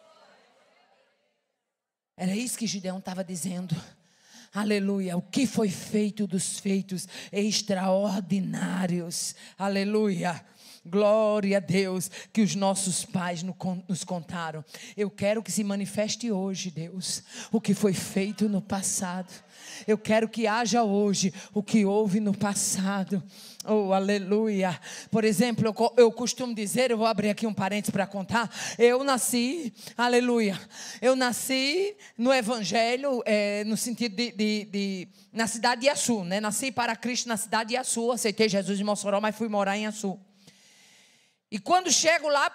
A: Era isso que Gideão estava dizendo. Aleluia, o que foi feito dos feitos extraordinários. Aleluia, glória a Deus, que os nossos pais nos contaram. Eu quero que se manifeste hoje, Deus, o que foi feito no passado. Eu quero que haja hoje o que houve no passado. Oh, aleluia. Por exemplo, eu costumo dizer, eu vou abrir aqui um parênteses para contar. Eu nasci, aleluia, eu nasci no evangelho, no sentido na cidade de Açu, né? Nasci para Cristo na cidade de Açu, aceitei Jesus em Mossoró, mas fui morar em Açu. E quando chego lá,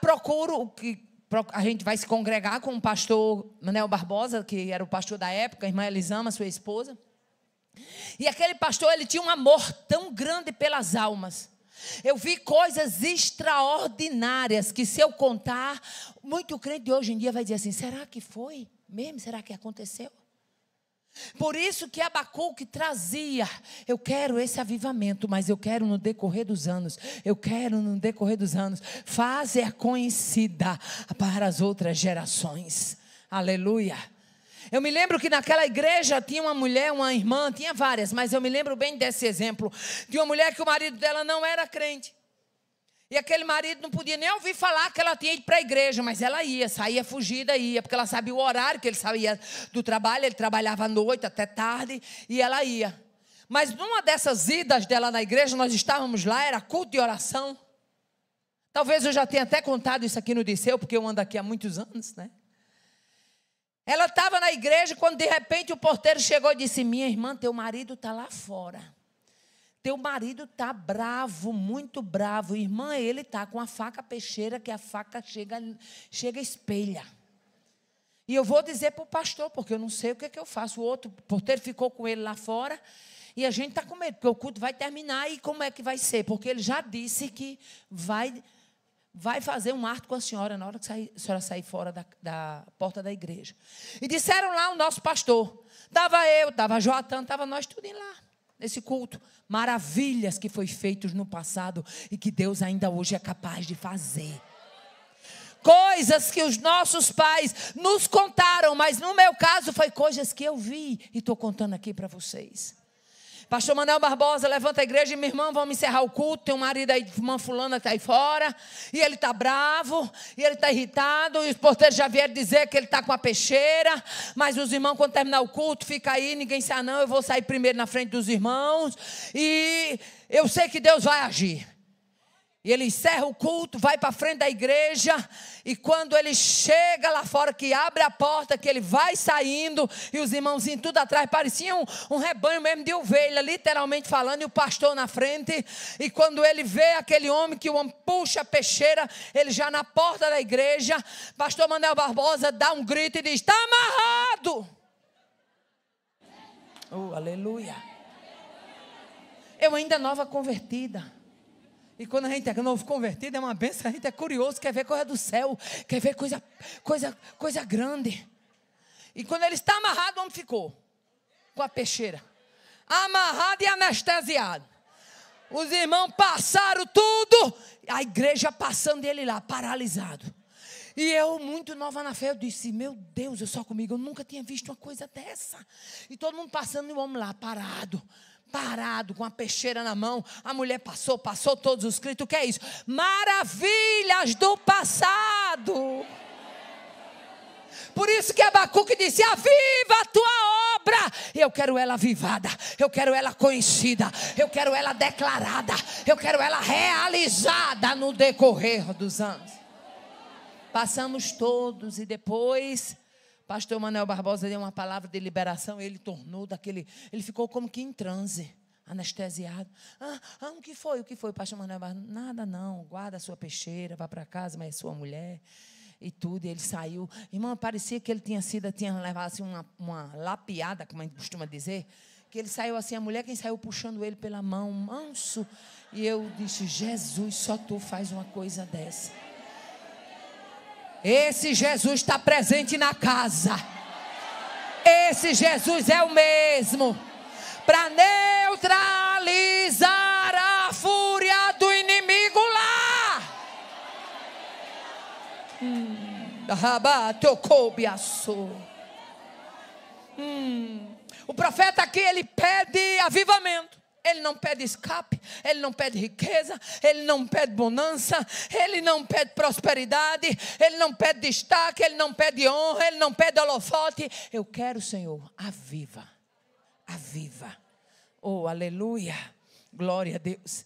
A: a gente vai se congregar com o pastor Manuel Barbosa, que era o pastor da época, a irmã Elisama, sua esposa. E aquele pastor, ele tinha um amor tão grande pelas almas. Eu vi coisas extraordinárias que, se eu contar, muito crente de hoje em dia vai dizer assim: será que foi mesmo? Será que aconteceu? Por isso que Abacuque trazia: eu quero esse avivamento, mas eu quero no decorrer dos anos. Eu quero no decorrer dos anos fazer conhecida para as outras gerações. Aleluia. Eu me lembro que naquela igreja tinha uma mulher, uma irmã, tinha várias, mas eu me lembro bem desse exemplo, de uma mulher que o marido dela não era crente. E aquele marido não podia nem ouvir falar que ela tinha ido para a igreja, mas ela ia, saía fugida, ia, porque ela sabia o horário que ele saía do trabalho, ele trabalhava à noite até tarde, e ela ia. Mas numa dessas idas dela na igreja, nós estávamos lá, era culto de oração. Talvez eu já tenha até contado isso aqui no Disseu, porque eu ando aqui há muitos anos, né? Ela estava na igreja quando de repente o porteiro chegou e disse: minha irmã, teu marido está lá fora. Teu marido está bravo, muito bravo. Irmã, ele está com a faca peixeira, que a faca chega espelha. E eu vou dizer para o pastor, porque eu não sei o que eu faço. O outro porteiro ficou com ele lá fora. E a gente está com medo, porque o culto vai terminar. E como é que vai ser? Porque ele já disse que vai fazer um ato com a senhora na hora que a senhora sair fora da porta da igreja. E disseram lá o nosso pastor. Estava eu, estava Joatan, estava nós tudo lá, nesse culto. Maravilhas que foi feitos no passado e que Deus ainda hoje é capaz de fazer. Coisas que os nossos pais nos contaram, mas no meu caso foi coisas que eu vi e estou contando aqui para vocês. Pastor Manuel Barbosa levanta a igreja e minha irmã, vamos encerrar o culto. Tem um marido aí, irmã fulana que está aí fora. E ele está bravo, e ele está irritado. E os porteiros já vieram dizer que ele está com a peixeira. Mas os irmãos, quando terminar o culto, fica aí, ninguém sai não. Eu vou sair primeiro na frente dos irmãos. E eu sei que Deus vai agir. E ele encerra o culto, vai para a frente da igreja. E quando ele chega lá fora, que abre a porta, que ele vai saindo, e os irmãozinhos tudo atrás, parecia um rebanho mesmo de ovelha, literalmente falando, e o pastor na frente. E quando ele vê aquele homem, que o homem puxa a peixeira, ele já na porta da igreja, pastor Manuel Barbosa dá um grito e diz: está amarrado. Oh, aleluia. Eu ainda nova convertida. E quando a gente é novo convertido, é uma bênção, a gente é curioso, quer ver coisa do céu, quer ver coisa grande. E quando ele está amarrado, o homem ficou com a peixeira, amarrado e anestesiado. Os irmãos passaram tudo, a igreja passando ele lá, paralisado. E eu, muito nova na fé, eu disse: meu Deus, eu só comigo, eu nunca tinha visto uma coisa dessa. E todo mundo passando e o homem lá, parado, com a peixeira na mão. A mulher passou todos os gritos. O que é isso? Maravilhas do passado. Por isso que Abacuque disse: aviva a tua obra. E eu quero ela avivada, eu quero ela conhecida, eu quero ela declarada, eu quero ela realizada no decorrer dos anos. Passamos todos e depois pastor Manuel Barbosa deu uma palavra de liberação. Ele tornou daquele, ele ficou como que em transe, anestesiado. O que foi, pastor Manuel Barbosa? Nada não, guarda a sua peixeira, vá para casa, mas é sua mulher. E tudo, e ele saiu. Irmão, parecia que ele tinha levado assim, uma lapiada, como a gente costuma dizer. que ele saiu assim, a mulher quem saiu puxando ele pela mão, manso. E eu disse, Jesus, só tu faz uma coisa dessa. Esse Jesus está presente na casa. Esse Jesus é o mesmo para neutralizar a fúria do inimigo lá. O profeta aqui, ele pede avivamento. Ele não pede escape, ele não pede riqueza, ele não pede bonança, ele não pede prosperidade, ele não pede destaque, ele não pede honra, ele não pede holofote. Eu quero, Senhor, aviva, aviva. Oh, aleluia, glória a Deus.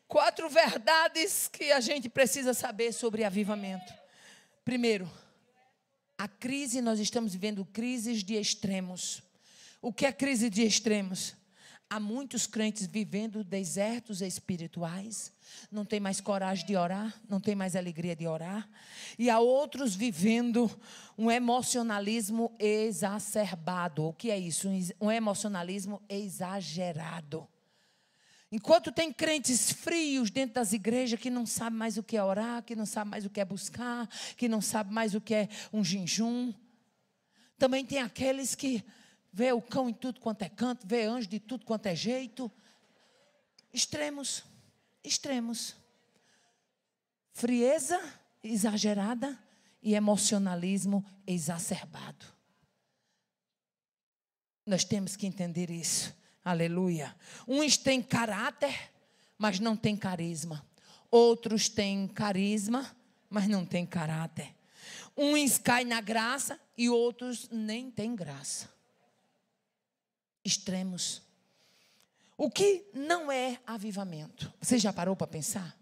A: 4 verdades que a gente precisa saber sobre avivamento. Primeiro, a crise, nós estamos vivendo crises de extremos. O que é crise de extremos? Há muitos crentes vivendo desertos espirituais, não tem mais coragem de orar, não tem mais alegria de orar. E há outros vivendo um emocionalismo exacerbado. O que é isso? Um emocionalismo exagerado. Enquanto tem crentes frios dentro das igrejas que não sabem mais o que é orar, que não sabem mais o que é buscar, que não sabem mais o que é um jejum. Também tem aqueles que vê o cão em tudo quanto é canto, vê anjo de tudo quanto é jeito. Extremos, extremos. Frieza exagerada e emocionalismo exacerbado. Nós temos que entender isso. Aleluia. Uns têm caráter, mas não têm carisma. Outros têm carisma, mas não têm caráter. Uns caem na graça e outros nem têm graça. Extremos. O que não é avivamento? Você já parou para pensar?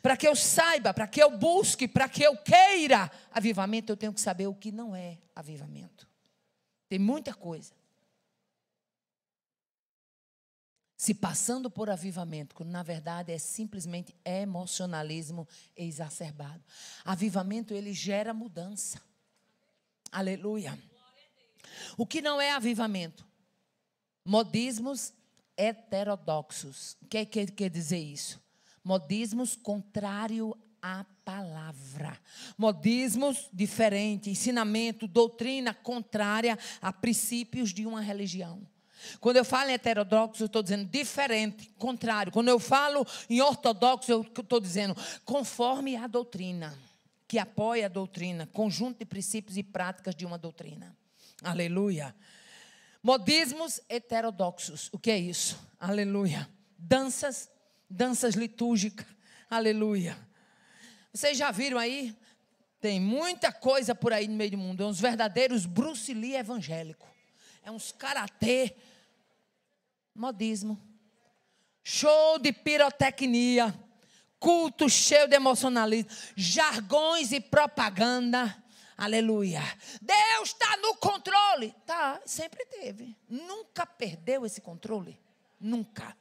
A: Para que eu saiba, para que eu busque, para que eu queira avivamento, eu tenho que saber o que não é avivamento. Tem muita coisa se passando por avivamento, quando na verdade é simplesmente emocionalismo exacerbado. Avivamento, ele gera mudança. Aleluia. O que não é avivamento? Modismos heterodoxos. O que quer dizer isso? Modismos contrário à palavra. Modismos diferente, ensinamento, doutrina contrária a princípios de uma religião. Quando eu falo em heterodoxo, eu estou dizendo diferente, contrário. Quando eu falo em ortodoxo, eu estou dizendo conforme a doutrina, que apoia a doutrina, conjunto de princípios e práticas de uma doutrina. Aleluia. Modismos heterodoxos. O que é isso? Aleluia. Danças litúrgicas. Aleluia. Vocês já viram aí? Tem muita coisa por aí no meio do mundo. É uns verdadeiros Bruce Lee evangélicos. É uns karatê. Modismo. Show de pirotecnia. Culto cheio de emocionalismo. Jargões e propaganda. Aleluia. Deus está no controle. Tá, sempre teve. Nunca perdeu esse controle. Nunca.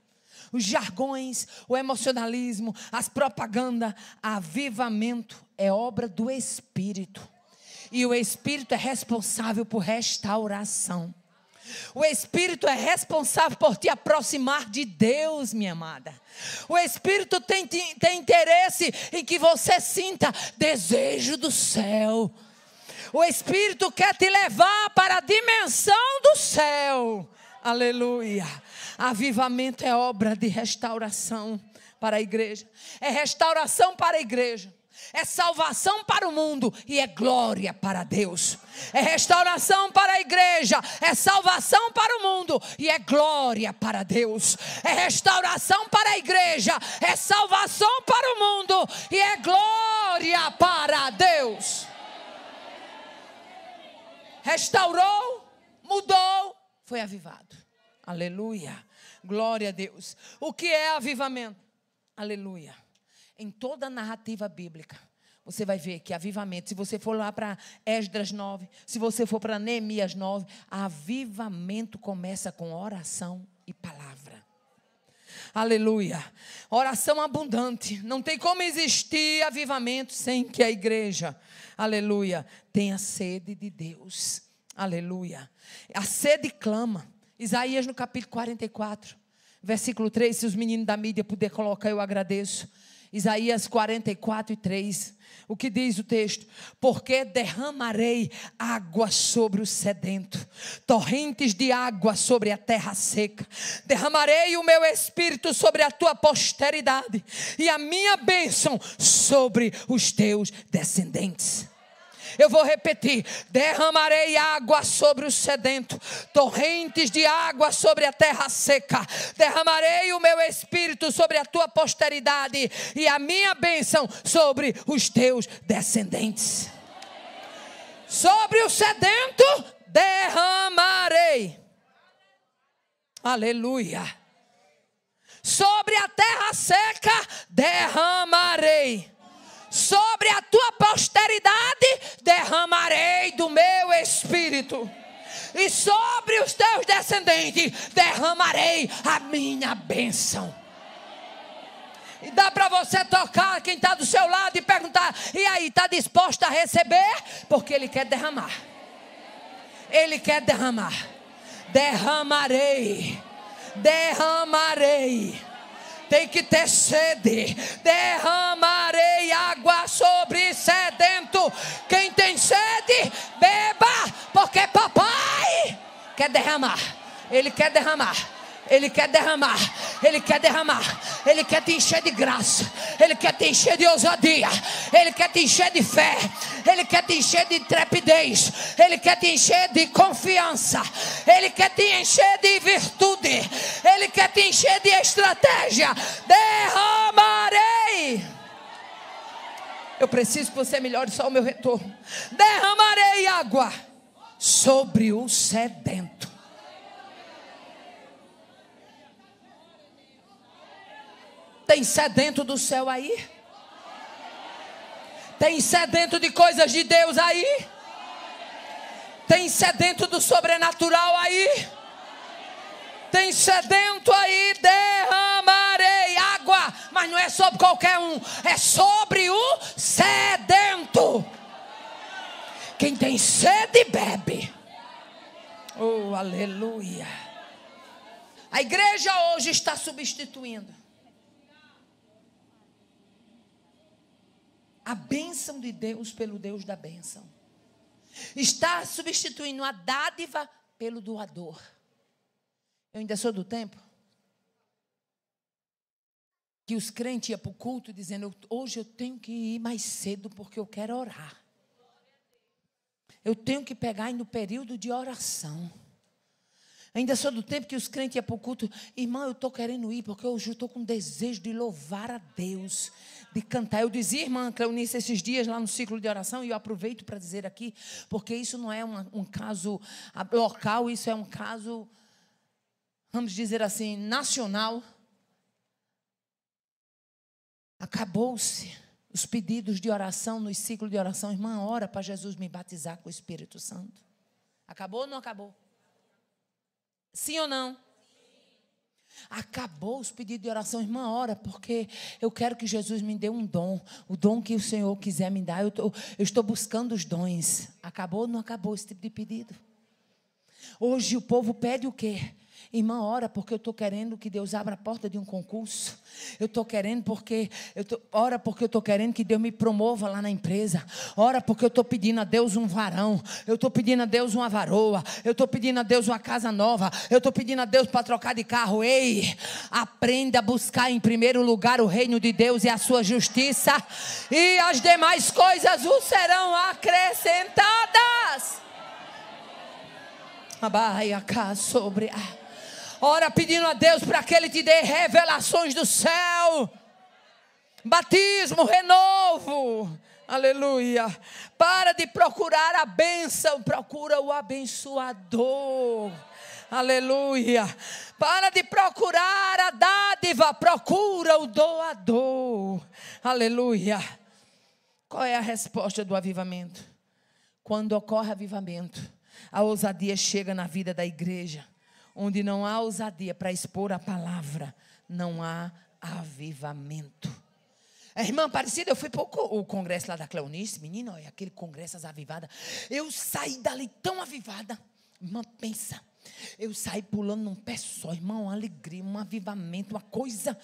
A: Os jargões, o emocionalismo, as propagandas, avivamento é obra do Espírito. E o Espírito é responsável por restauração. O Espírito é responsável por te aproximar de Deus, minha amada. O Espírito tem interesse em que você sinta desejo do céu. O Espírito quer te levar para a dimensão do céu. Aleluia. Avivamento é obra de restauração para a igreja. É restauração para a igreja. É salvação para o mundo e é glória para Deus. É restauração para a igreja, é salvação para o mundo e é glória para Deus. É restauração para a igreja, é salvação para o mundo e é glória para Deus. Restaurou, mudou, foi avivado. Aleluia, glória a Deus. O que é avivamento? Aleluia. Em toda a narrativa bíblica, você vai ver que avivamento, se você for lá para Esdras 9, se você for para Neemias 9, avivamento começa com oração e palavra. Aleluia. Oração abundante. Não tem como existir avivamento sem que a igreja, aleluia, tenha sede de Deus. Aleluia. A sede clama. Isaías no capítulo 44, versículo 3. Se os meninos da mídia puderem colocar, eu agradeço. Isaías 44:3. O que diz o texto? Porque derramarei água sobre o sedento, torrentes de água sobre a terra seca. Derramarei o meu espírito sobre a tua posteridade e a minha bênção sobre os teus descendentes. Eu vou repetir: derramarei água sobre o sedento, torrentes de água sobre a terra seca. Derramarei o meu espírito sobre a tua posteridade e a minha bênção sobre os teus descendentes. Sobre o sedento derramarei. Aleluia. Sobre a terra seca derramarei. Sobre a tua posteridade derramarei do meu espírito. E sobre os teus descendentes derramarei a minha bênção. E dá para você tocar quem está do seu lado e perguntar: e aí, está disposto a receber? Porque Ele quer derramar. Ele quer derramar. Derramarei. Derramarei. Tem que ter sede. Derramarei água sobre sedento. Quem tem sede, beba, porque papai quer derramar. Ele quer derramar. Ele quer derramar. Ele quer derramar. Ele quer te encher de graça. Ele quer te encher de ousadia. Ele quer te encher de fé. Ele quer te encher de intrepidez. Ele quer te encher de confiança. Ele quer te encher de virtude. Ele quer te encher de estratégia. Derramarei. Eu preciso que você melhore só o meu retorno. Derramarei água sobre o sedento. Tem sedento do céu aí? Tem sedento de coisas de Deus aí? Tem sedento do sobrenatural aí? Tem sedento aí? Derramarei água. Mas não é sobre qualquer um, é sobre o sedento. Quem tem sede bebe. Oh, aleluia. A igreja hoje está substituindo a bênção de Deus pelo Deus da bênção. Está substituindo a dádiva pelo doador. Eu ainda sou do tempo que os crentes iam para o culto dizendo: hoje eu tenho que ir mais cedo porque eu quero orar. Eu tenho que pegar no período de oração. Ainda sou do tempo que os crentes iam para o culto: irmão, eu estou querendo ir porque hoje eu estou com desejo de louvar a Deus, de cantar. Eu dizia, irmã Cleonice, esses dias lá no ciclo de oração, e eu aproveito para dizer aqui, porque isso não é um caso local, isso é um caso, vamos dizer assim, nacional. Acabou-se os pedidos de oração no ciclo de oração. Irmã, ora para Jesus me batizar com o Espírito Santo. Acabou ou não acabou? Sim ou não? Acabou os pedidos de oração. Irmã, ora, porque eu quero que Jesus me dê um dom. O dom que o Senhor quiser me dar. Eu estou buscando os dons. Acabou ou não acabou esse tipo de pedido? Hoje o povo pede o quê? Irmã, ora, porque eu estou querendo que Deus abra a porta de um concurso. Eu estou querendo ora porque eu estou querendo que Deus me promova lá na empresa. Ora porque eu estou pedindo a Deus um varão. Eu estou pedindo a Deus uma varoa. Eu estou pedindo a Deus uma casa nova. Eu estou pedindo a Deus para trocar de carro. Ei, aprenda a buscar em primeiro lugar o reino de Deus e a sua justiça, e as demais coisas vos serão acrescentadas. Abaia cá sobre ora pedindo a Deus para que Ele te dê revelações do céu. Batismo, renovo. Aleluia. Para de procurar a bênção, procura o abençoador. Aleluia. Para de procurar a dádiva, procura o doador. Aleluia. Qual é a resposta do avivamento? Quando ocorre avivamento, a ousadia chega na vida da igreja. Onde não há ousadia para expor a palavra, não há avivamento. A irmã Aparecida, eu fui para o congresso lá da Cleonice, menina, olha, aquele congresso as avivadas. Eu saí dali tão avivada. Irmã, pensa, eu saí pulando num pé só, irmão, uma alegria, um avivamento, uma coisa.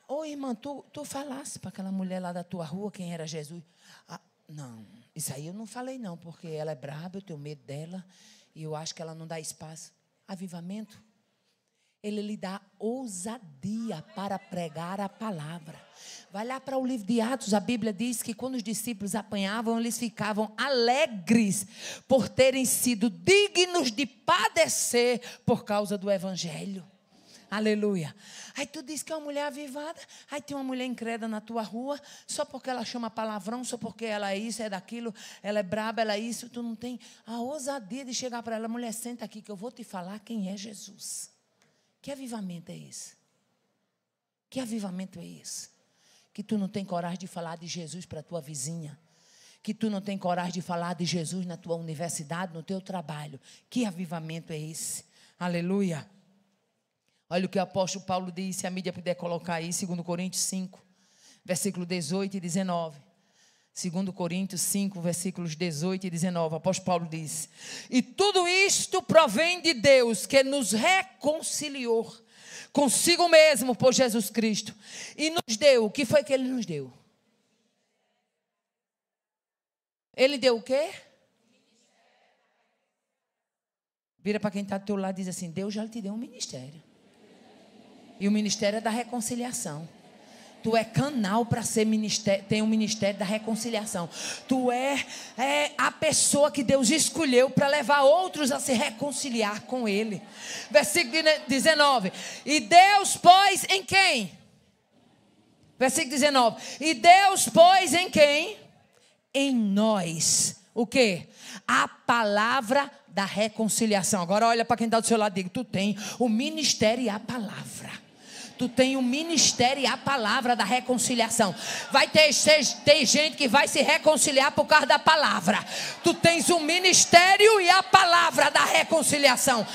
A: Ô, irmã, tu falasse para aquela mulher lá da tua rua quem era Jesus? Ah, não, isso aí eu não falei não, porque ela é braba, eu tenho medo dela, e eu acho que ela não dá espaço. Avivamento, ele lhe dá ousadia para pregar a palavra. Vai lá para o livro de Atos, a Bíblia diz que quando os discípulos apanhavam, eles ficavam alegres por terem sido dignos de padecer por causa do evangelho. Aleluia. Aí tu diz que é uma mulher avivada, aí tem uma mulher incrédula na tua rua, só porque ela chama palavrão, só porque ela é isso, é daquilo, ela é braba, ela é isso, tu não tem a ousadia de chegar para ela, mulher, senta aqui que eu vou te falar quem é Jesus. Que avivamento é esse? Que avivamento é esse? Que tu não tem coragem de falar de Jesus para a tua vizinha. Que tu não tem coragem de falar de Jesus na tua universidade, no teu trabalho. Que avivamento é esse? Aleluia. Olha o que o apóstolo Paulo diz, se a mídia puder colocar aí, 2 Coríntios 5, versículo 18 e 19. 2 Coríntios 5, versículos 18 e 19, o apóstolo Paulo diz: e tudo isto provém de Deus, que nos reconciliou consigo mesmo por Jesus Cristo, e nos deu, o que foi que Ele nos deu? Ele deu o quê? Vira para quem está do teu lado e diz assim: Deus já te deu um ministério, e o ministério é da reconciliação. Tu é canal para ser ministério, tem um ministério da reconciliação. Tu é a pessoa que Deus escolheu para levar outros a se reconciliar com Ele. Versículo 19. E Deus pôs em quem? Versículo 19. E Deus pôs em quem? Em nós. O quê? A palavra da reconciliação. Agora olha para quem está do seu lado e diga: tu tem o ministério e a palavra. Tu tem o ministério e a palavra da reconciliação. Vai ter gente que vai se reconciliar por causa da palavra. Tu tens o ministério e a palavra da reconciliação.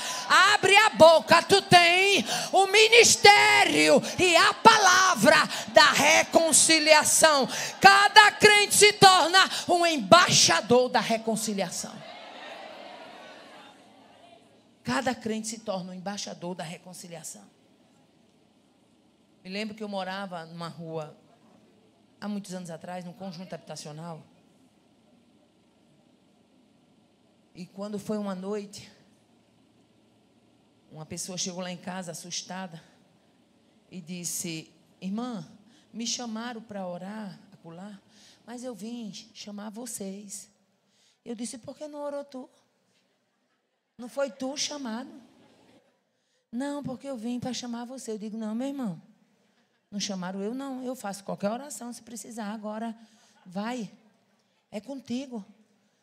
A: Abre a boca, tu tem o ministério e a palavra da reconciliação. Cada crente se torna um embaixador da reconciliação. Cada crente se torna um embaixador da reconciliação. Me lembro que eu morava numa rua, há muitos anos atrás, num conjunto habitacional. E quando foi uma noite, uma pessoa chegou lá em casa assustada e disse: irmã, me chamaram para orar, acolá, mas eu vim chamar vocês. Eu disse: por que não orou tu? Não foi tu o chamado? Não, porque eu vim para chamar você. Eu digo: não, meu irmão. Não chamaram eu, não. Eu faço qualquer oração se precisar. Agora, vai. É contigo.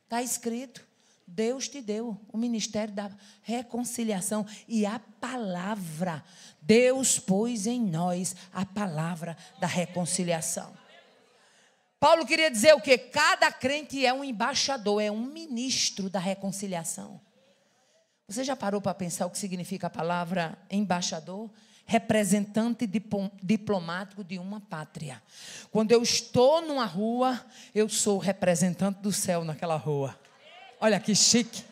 A: Está escrito. Deus te deu o ministério da reconciliação e a palavra. Deus pôs em nós a palavra da reconciliação. Paulo queria dizer o quê? Cada crente é um embaixador, é um ministro da reconciliação. Você já parou para pensar o que significa a palavra embaixador? Representante diplomático de uma pátria. Quando eu estou numa rua, eu sou representante do céu naquela rua. Olha que chique.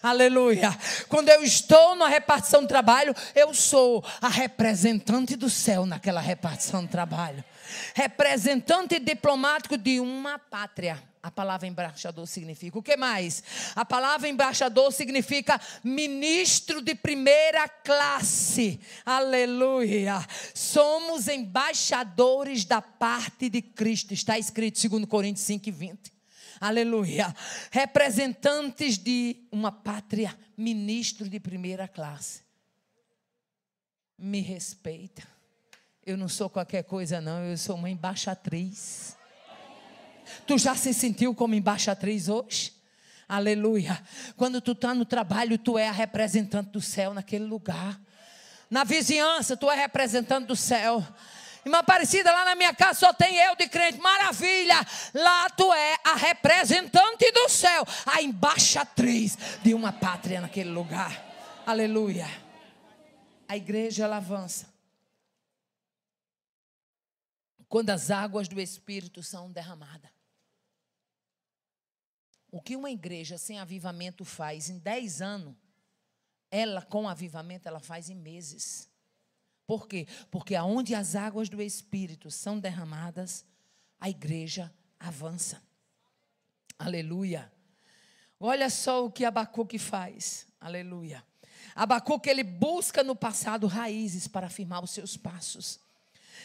A: Aleluia. Quando eu estou na repartição de trabalho, eu sou a representante do céu naquela repartição de trabalho. Representante diplomático de uma pátria. A palavra embaixador significa o que mais? A palavra embaixador significa ministro de primeira classe. Aleluia. Somos embaixadores da parte de Cristo. Está escrito 2 Coríntios 5:20. Aleluia. Representantes de uma pátria, ministro de primeira classe. Me respeita. Eu não sou qualquer coisa não, eu sou uma embaixatriz. Tu já se sentiu como embaixatriz hoje? Aleluia. Quando tu está no trabalho, tu é a representante do céu naquele lugar. Na vizinhança, tu é representante do céu. Irmã Aparecida, lá na minha casa só tem eu de crente. Maravilha. Lá tu é a representante do céu. A embaixatriz de uma pátria naquele lugar. Aleluia. A igreja ela avança quando as águas do Espírito são derramadas. O que uma igreja sem avivamento faz em 10 anos, ela com avivamento, ela faz em meses. Por quê? Porque aonde as águas do Espírito são derramadas, a igreja avança. Aleluia. Olha só o que Abacuque faz. Aleluia. Abacuque, ele busca no passado raízes para afirmar os seus passos.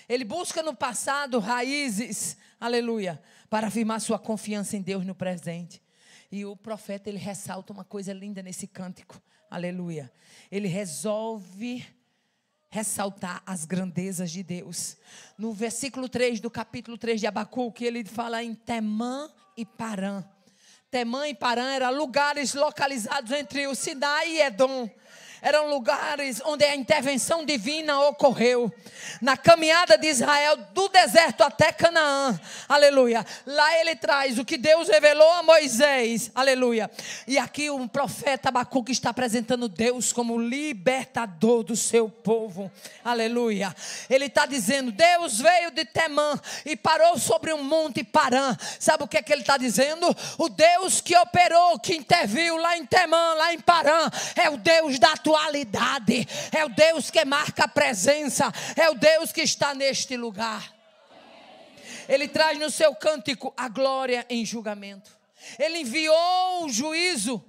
A: Ele busca no passado raízes, aleluia, para afirmar sua confiança em Deus no presente. E o profeta, ele ressalta uma coisa linda nesse cântico, aleluia. Ele resolve ressaltar as grandezas de Deus. No versículo 3 do capítulo 3 de Abacuque, ele fala em Temã e Parã. Temã e Parã eram lugares localizados entre o Sinai e Edom. Eram lugares onde a intervenção divina ocorreu. Na caminhada de Israel, do deserto até Canaã. Aleluia. Lá ele traz o que Deus revelou a Moisés. Aleluia. E aqui o profeta Abacuque está apresentando Deus como libertador do seu povo. Aleluia. Ele está dizendo, Deus veio de Temã e parou sobre um monte Parã. Sabe o que é que ele está dizendo? O Deus que operou, que interviu lá em Temã, lá em Parã, é o Deus da atualidade. É o Deus que marca a presença. É o Deus que está neste lugar. Ele traz no seu cântico a glória em julgamento. Ele enviou o juízo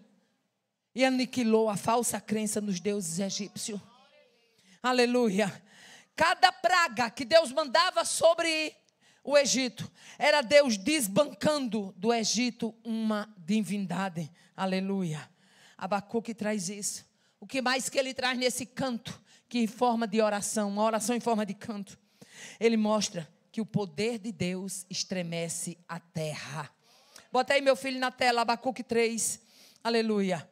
A: e aniquilou a falsa crença nos deuses egípcios. Aleluia. Cada praga que Deus mandava sobre o Egito, era Deus desbancando do Egito uma divindade. Aleluia. Abacuque traz isso. O que mais que ele traz nesse canto, que em forma de oração, uma oração em forma de canto, ele mostra que o poder de Deus estremece a terra. Bota aí, meu filho, na tela, Abacuque 3, aleluia,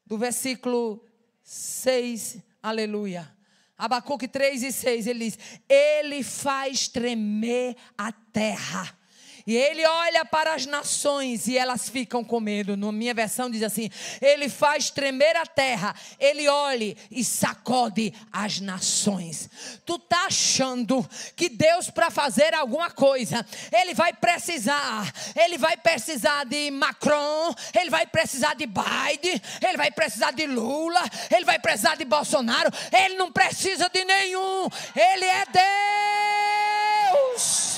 A: do versículo 6, aleluia. Abacuque 3 e 6, ele diz, ele faz tremer a terra. E ele olha para as nações e elas ficam com medo. Na minha versão diz assim, ele faz tremer a terra, ele olha e sacode as nações. Tu está achando que Deus, para fazer alguma coisa, ele vai precisar de Macron, ele vai precisar de Biden, ele vai precisar de Lula, ele vai precisar de Bolsonaro. Ele não precisa de nenhum, ele é Deus.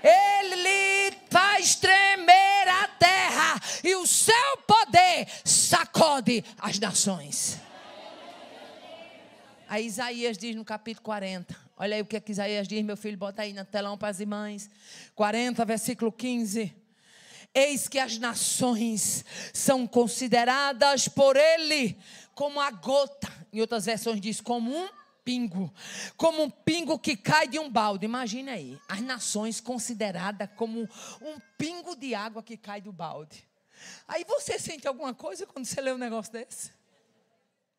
A: Ele faz tremer a terra e o seu poder sacode as nações. Aí Isaías diz no capítulo 40. Olha aí o que Isaías diz, meu filho, bota aí na telão para as irmãs. 40, versículo 15. Eis que as nações são consideradas por ele como a gota. Em outras versões diz como um pingo que cai de um balde. Imagine aí, as nações consideradas como um pingo de água que cai do balde. Aí você sente alguma coisa quando você lê um negócio desse?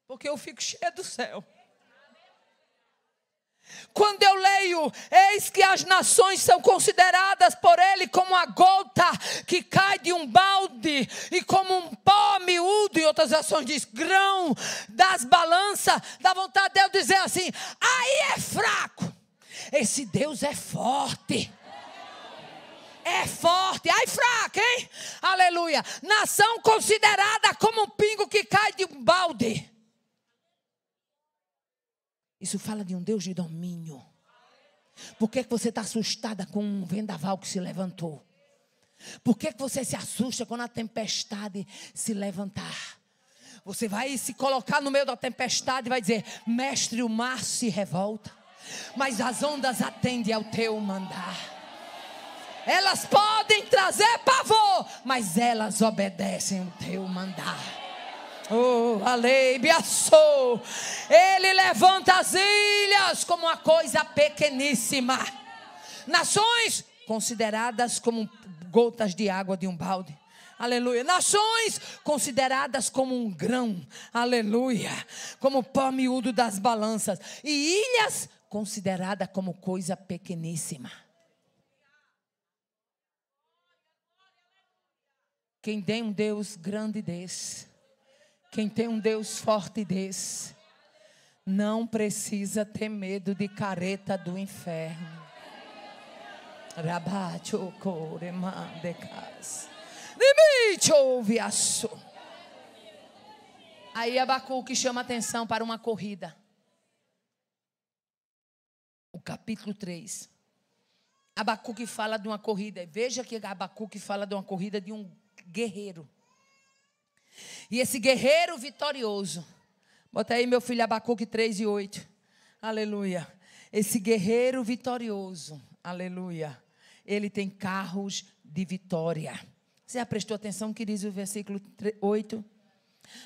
A: Porque eu fico cheia do céu. Quando eu leio, eis que as nações são consideradas por ele como a gota que cai de um balde e como um pó miúdo, em outras versões diz grão das balanças, dá vontade de eu dizer assim, aí é fraco, esse Deus é forte. É forte, ai fraco, hein? Aleluia. Nação considerada como um pingo que cai de um balde. Isso fala de um Deus de domínio. Por que você está assustada com um vendaval que se levantou? Por que você se assusta quando a tempestade se levantar? Você vai se colocar no meio da tempestade e vai dizer, mestre, o mar se revolta, mas as ondas atendem ao teu mandar. Elas podem trazer pavor, mas elas obedecem ao teu mandar. Oh, aleibiaçou. Ele levanta as ilhas como uma coisa pequeníssima. Nações consideradas como gotas de água de um balde. Aleluia. Nações consideradas como um grão. Aleluia. Como pó miúdo das balanças. E ilhas consideradas como coisa pequeníssima. Quem tem um Deus grande desse, quem tem um Deus forte desse, não precisa ter medo de careta do inferno. Aí Abacuque chama atenção para uma corrida. O capítulo 3. Abacuque fala de uma corrida. Veja que Abacuque fala de uma corrida de um guerreiro. E esse guerreiro vitorioso. Bota aí, meu filho, Abacuque 3:8. Aleluia. Esse guerreiro vitorioso. Aleluia. Ele tem carros de vitória. Você já prestou atenção que diz o versículo 8?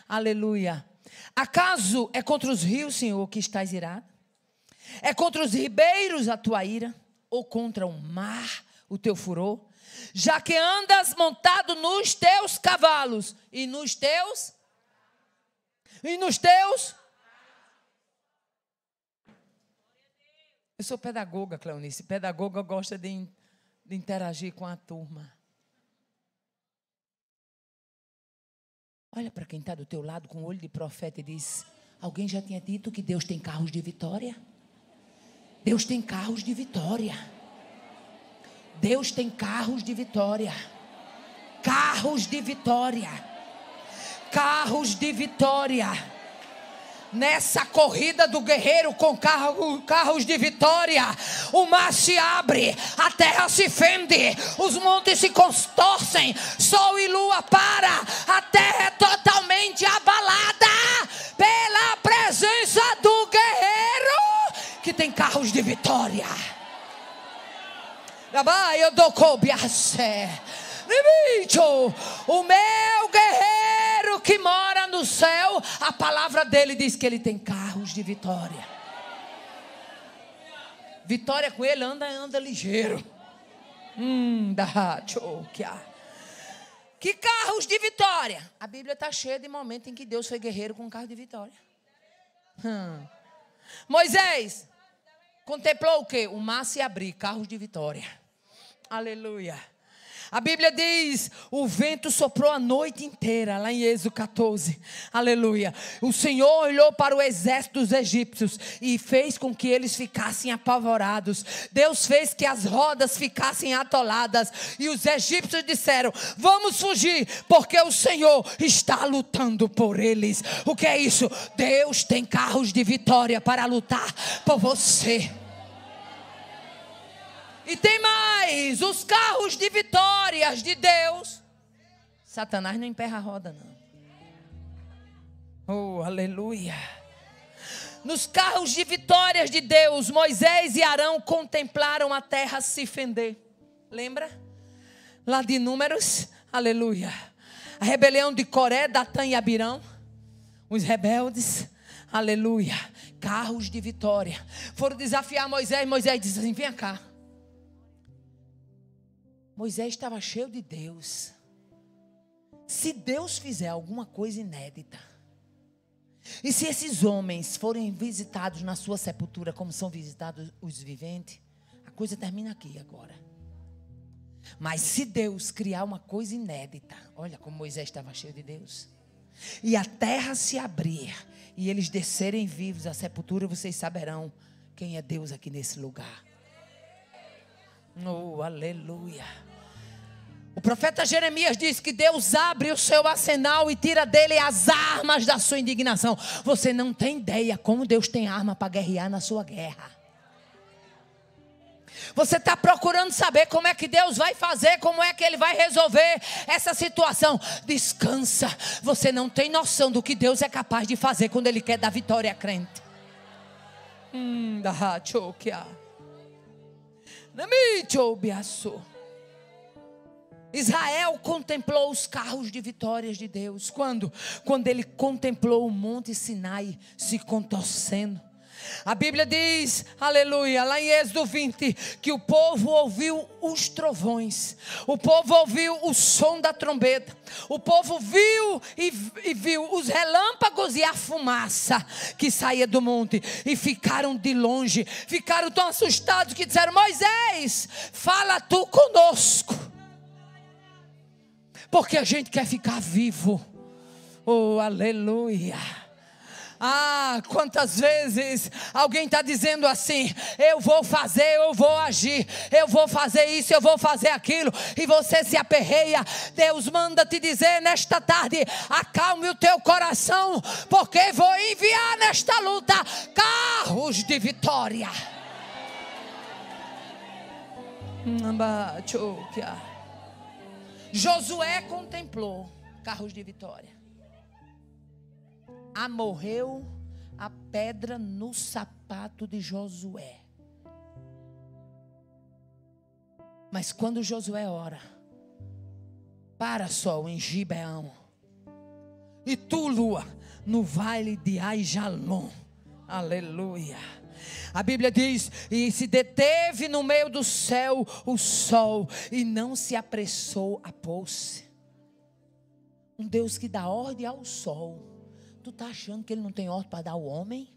A: Aleluia. Acaso é contra os rios, Senhor, que estás irado? É contra os ribeiros a tua ira? Ou contra o mar o teu furor? Já que andas montado nos teus cavalos e nos teus... Eu sou pedagoga, Cleonice. Pedagoga gosta de interagir com a turma. Olha para quem está do teu lado com o olho de profeta e diz: alguém já tinha dito que Deus tem carros de vitória? Deus tem carros de vitória. Deus tem carros de vitória. Carros de vitória. Carros de vitória. Nessa corrida do guerreiro com carros de vitória, o mar se abre, a terra se fende, os montes se contorcem, sol e lua para, a terra é totalmente abalada pela presença do guerreiro que tem carros de vitória. O meu guerreiro que mora no céu, a palavra dele diz que ele tem carros de vitória. Vitória com ele anda ligeiro. Que carros de vitória? A Bíblia está cheia de momentos em que Deus foi guerreiro com carro de vitória. Moisés contemplou o quê? O mar se abrir, carros de vitória. Aleluia. A Bíblia diz: o vento soprou a noite inteira, lá em Êxodo 14. Aleluia. O Senhor olhou para o exército dos egípcios e fez com que eles ficassem apavorados. Deus fez que as rodas ficassem atoladas. E os egípcios disseram: vamos fugir, porque o Senhor está lutando por eles. O que é isso? Deus tem carros de vitória para lutar por você. E tem mais, os carros de vitórias de Deus. Satanás não emperra a roda, não. Oh, aleluia. Nos carros de vitórias de Deus, Moisés e Arão contemplaram a terra se fender. Lembra? Lá de Números, aleluia. A rebelião de Coré, Datã e Abirão. Os rebeldes, aleluia. Carros de vitória. Foram desafiar Moisés. Moisés disse assim: vem cá. Moisés estava cheio de Deus. Se Deus fizer alguma coisa inédita, e se esses homens forem visitados na sua sepultura como são visitados os viventes, a coisa termina aqui agora. Mas se Deus criar uma coisa inédita, olha como Moisés estava cheio de Deus, e a terra se abrir e eles descerem vivos à sepultura, vocês saberão quem é Deus aqui nesse lugar. Oh, aleluia. O profeta Jeremias diz que Deus abre o seu arsenal e tira dele as armas da sua indignação. Você não tem ideia como Deus tem arma para guerrear na sua guerra. Você está procurando saber como é que Deus vai fazer, como é que Ele vai resolver essa situação. Descansa. Você não tem noção do que Deus é capaz de fazer quando Ele quer dar vitória a crente. Israel contemplou os carros de vitórias de Deus. Quando? Quando ele contemplou o monte Sinai se contorcendo. A Bíblia diz, aleluia, lá em Êxodo 20, que o povo ouviu os trovões, o povo ouviu o som da trombeta, o povo viu e viu os relâmpagos e a fumaça que saía do monte, e ficaram de longe, ficaram tão assustados que disseram: Moisés, fala tu conosco, porque a gente quer ficar vivo. Oh, aleluia. Ah, quantas vezes alguém está dizendo assim: eu vou fazer, eu vou agir, eu vou fazer isso, eu vou fazer aquilo, e você se aperreia. Deus manda te dizer nesta tarde: acalme o teu coração, porque vou enviar nesta luta carros de vitória. Josué contemplou carros de vitória. Amorreu a pedra no sapato de Josué. Mas quando Josué ora: para sol em Gibeão, e tu, lua, no vale de Aijalon. Aleluia. A Bíblia diz: e se deteve no meio do céu o sol, e não se apressou a pôr-se. Um Deus que dá ordem ao sol. Tu está achando que ele não tem ordem para dar ao homem?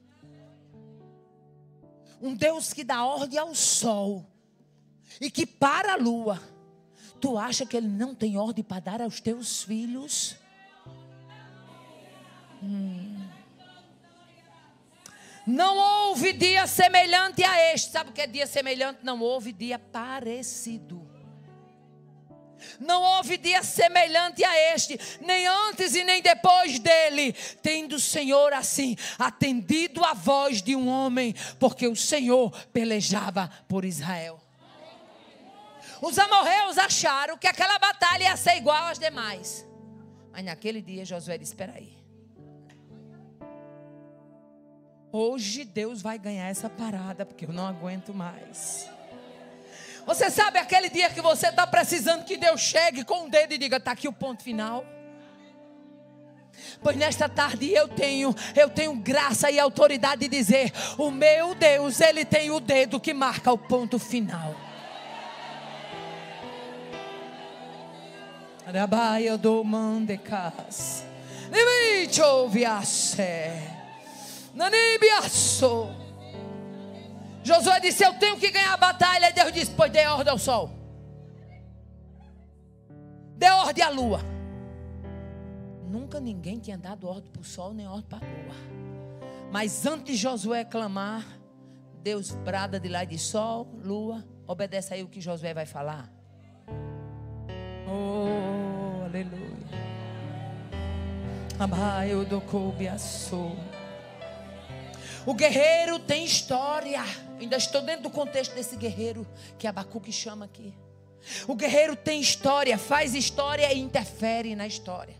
A: Um Deus que dá ordem ao sol e que para a lua. Tu acha que ele não tem ordem para dar aos teus filhos? Não houve dia semelhante a este. Sabe o que é dia semelhante? Não houve dia parecido. Não houve dia semelhante a este, nem antes e nem depois dele, tendo o Senhor assim atendido a voz de um homem, porque o Senhor pelejava por Israel. Os amorreus acharam que aquela batalha ia ser igual às demais, mas naquele dia Josué disse: espera aí, hoje Deus vai ganhar essa parada, porque eu não aguento mais. Você sabe aquele dia que você está precisando que Deus chegue com o dedo e diga: está aqui o ponto final? Pois nesta tarde eu tenho graça e autoridade de dizer: o meu Deus, Ele tem o dedo que marca o ponto final. Arabaia do mandecas, limite ouve a sé, nanibiaço. Josué disse: eu tenho que ganhar a batalha. E Deus disse: pois dê ordem ao sol, dê ordem à lua. Nunca ninguém tinha dado ordem para o sol, nem ordem para a lua. Mas antes de Josué clamar, Deus brada de lá e diz: sol, lua, obedece aí o que Josué vai falar. Oh, aleluia. Abaio do coubiaçou. O guerreiro tem história. Ainda estou dentro do contexto desse guerreiro que Abacuque chama aqui. O guerreiro tem história, faz história e interfere na história.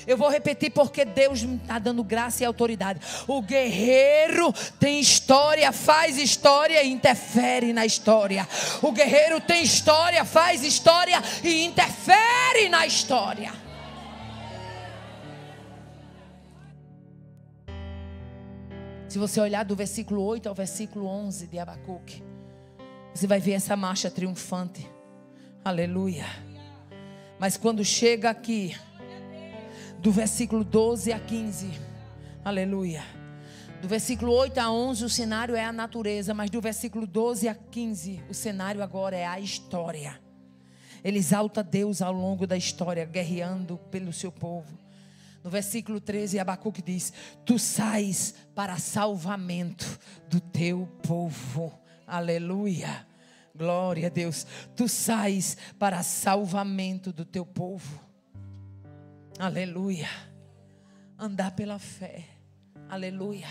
A: Eu vou repetir porque Deus me está dando graça e autoridade. O guerreiro tem história, faz história e interfere na história. O guerreiro tem história, faz história e interfere na história. Se você olhar do versículo 8 ao versículo 11 de Abacuque, você vai ver essa marcha triunfante. Aleluia. Mas quando chega aqui, do versículo 12 a 15, aleluia. Do versículo 8 a 11 o cenário é a natureza, mas do versículo 12 a 15 o cenário agora é a história. Ele exalta Deus ao longo da história, guerreando pelo seu povo. No versículo 13, Abacuque diz: tu sais para salvamento do teu povo. Aleluia. Glória a Deus. Tu sais para salvamento do teu povo. Aleluia. Andar pela fé. Aleluia.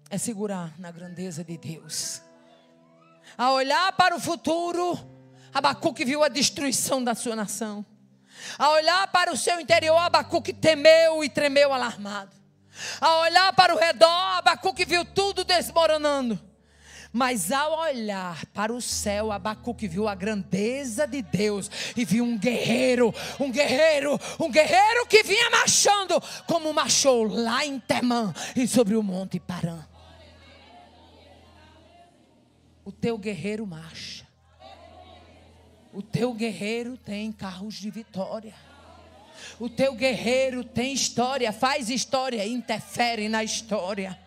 A: É segurar na grandeza de Deus. A olhar para o futuro, Abacuque viu a destruição da sua nação. A olhar para o seu interior, Abacuque temeu e tremeu alarmado. A olhar para o redor, Abacuque viu tudo desmoronando. Mas ao olhar para o céu, Abacuque viu a grandeza de Deus. E viu um guerreiro que vinha marchando como marchou lá em Temã e sobre o monte Parã. O teu guerreiro marcha. O teu guerreiro tem carros de vitória. O teu guerreiro tem história, faz história, interfere na história.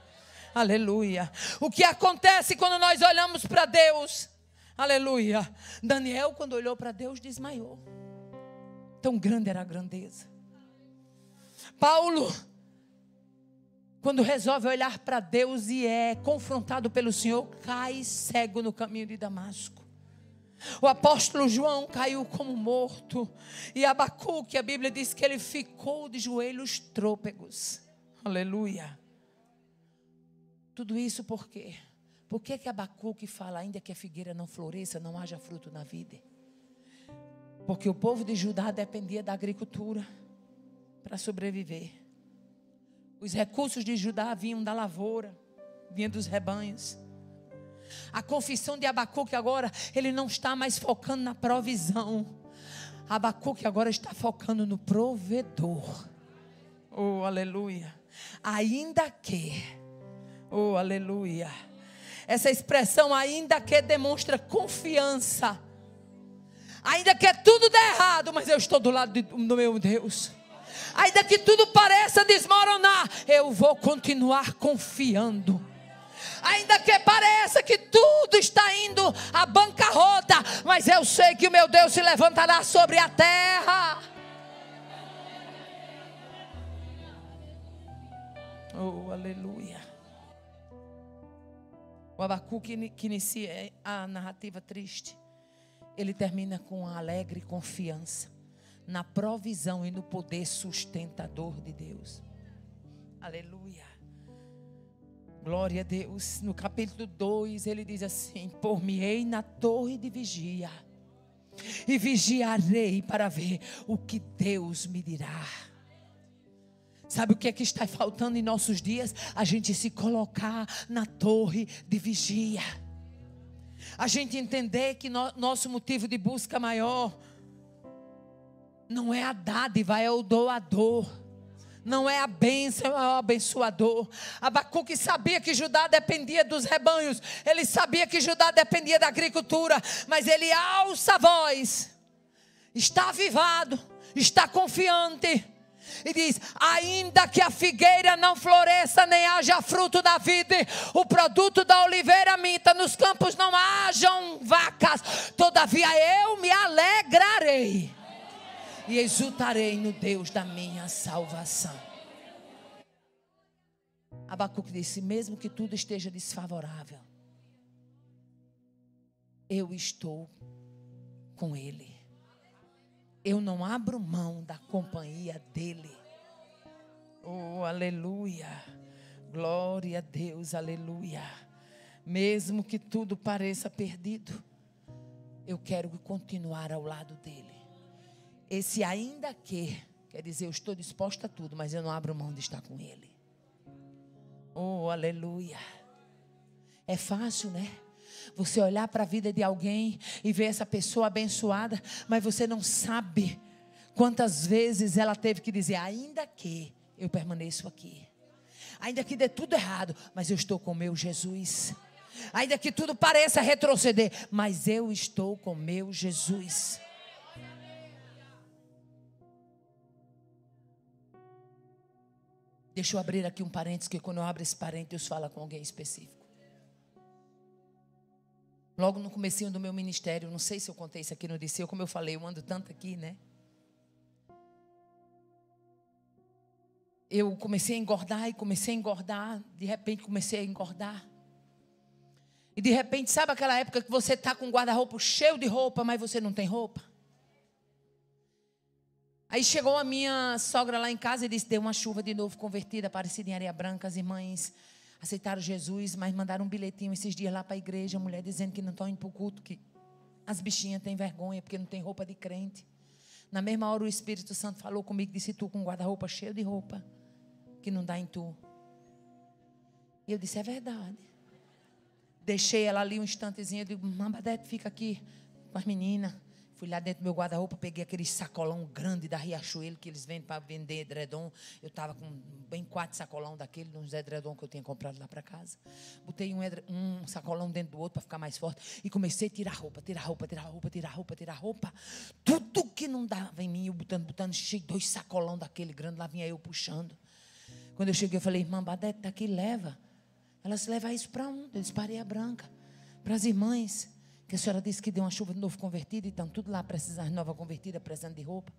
A: Aleluia. O que acontece quando nós olhamos para Deus? Aleluia. Daniel, quando olhou para Deus, desmaiou. Tão grande era a grandeza. Paulo, quando resolve olhar para Deus e é confrontado pelo Senhor, cai cego no caminho de Damasco. O apóstolo João caiu como morto. E Abacuque, a Bíblia diz que ele ficou de joelhos trôpegos. Aleluia. Tudo isso por quê? Por que Abacuque fala, ainda que a figueira não floresça, não haja fruto na vida? Porque o povo de Judá dependia da agricultura para sobreviver. Os recursos de Judá vinham da lavoura, vinham dos rebanhos. A confissão de Abacuque agora, ele não está mais focando na provisão. Abacuque agora está focando no provedor. Oh, aleluia. Ainda que, oh, aleluia. Essa expressão ainda que demonstra confiança. Ainda que tudo dê errado, mas eu estou do lado do meu Deus. Ainda que tudo pareça desmoronar, eu vou continuar confiando. Ainda que pareça que tudo está indo à bancarrota, mas eu sei que o meu Deus se levantará sobre a terra. Oh, aleluia. O Abacuque que inicia a narrativa triste, ele termina com a alegre confiança na provisão e no poder sustentador de Deus. Aleluia. Glória a Deus. No capítulo 2 ele diz assim: por-me-ei na torre de vigia e vigiarei para ver o que Deus me dirá. Sabe o que é que está faltando em nossos dias? A gente se colocar na torre de vigia. A gente entender que nosso motivo de busca maior não é a dádiva, é o doador. Não é a bênção, é o abençoador. Abacuque sabia que Judá dependia dos rebanhos. Ele sabia que Judá dependia da agricultura. Mas ele alça a voz. Está avivado. Está confiante. E diz: ainda que a figueira não floresça, nem haja fruto da vide, o produto da oliveira minta, nos campos não hajam vacas, todavia eu me alegrarei e exultarei no Deus da minha salvação. Abacuque disse: mesmo que tudo esteja desfavorável, eu estou com ele. Eu não abro mão da companhia dele. Oh, aleluia. Glória a Deus, aleluia. Mesmo que tudo pareça perdido, eu quero continuar ao lado dele. Esse ainda que, quer dizer, eu estou disposta a tudo, mas eu não abro mão de estar com ele. Oh, aleluia. É fácil, né? Você olhar para a vida de alguém e ver essa pessoa abençoada, mas você não sabe quantas vezes ela teve que dizer: ainda que eu permaneço aqui, ainda que dê tudo errado, mas eu estou com o meu Jesus. Ainda que tudo pareça retroceder, mas eu estou com o meu Jesus. Deixa eu abrir aqui um parênteses, que quando eu abro esse parênteses, Deus fala com alguém específico. Logo no comecinho do meu ministério, não sei se eu contei isso aqui no DC, como eu falei, eu ando tanto aqui, né? Eu comecei a engordar, de repente comecei a engordar. E de repente, sabe aquela época que você está com um guarda-roupa cheio de roupa, mas você não tem roupa? Aí chegou a minha sogra lá em casa e disse: deu uma chuva de novo convertida, parecida em areia branca. As irmãs aceitaram Jesus, mas mandaram um bilhetinho esses dias lá para a igreja, a mulher dizendo que não estão indo para o culto, que as bichinhas têm vergonha porque não tem roupa de crente. Na mesma hora o Espírito Santo falou comigo, disse: tu com um guarda-roupa cheio de roupa, que não dá em tu. E eu disse: é verdade. Deixei ela ali um instantezinho, eu digo: Mambadete, fica aqui com as meninas. Fui lá dentro do meu guarda-roupa, peguei aquele sacolão grande da Riachuelo, que eles vendem para vender edredom. Eu estava com bem 4 sacolão daquele, uns edredom que eu tinha comprado lá para casa. Botei um sacolão dentro do outro para ficar mais forte. E comecei a tirar roupa. Tudo que não dava em mim, eu botando. Cheguei 2 sacolão daquele grande, lá vinha eu puxando. Quando eu cheguei, eu falei: irmã Badete, está aqui, leva. Ela se leva isso para onde? Eu disse: para Areia Branca. Para as irmãs. Que a senhora disse que deu uma chuva de novo convertida, e estão tudo lá precisando de nova convertida, precisando de roupa.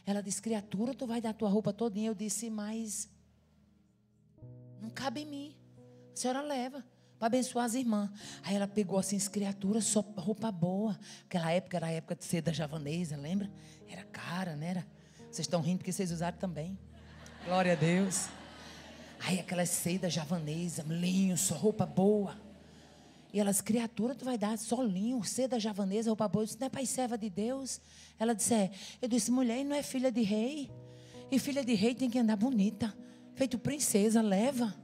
A: Ela disse: criatura, tu vai dar tua roupa todinha. Eu disse: mas Não cabe em mim. A senhora leva para abençoar as irmãs. Aí ela pegou assim, as criaturas, só roupa boa. Aquela época era a época de seda javanesa, lembra? Era cara, né? Vocês estão rindo porque vocês usaram também. Glória a Deus. Aí aquelas sedas javanesa, linho, só roupa boa. E elas, criatura, tu vai dar só linho, seda javanesa, roupa boa. Eu disse, não é pai serva de Deus? Ela disse, eu disse, mulher, não é filha de rei? E filha de rei tem que andar bonita. Feito princesa, leva.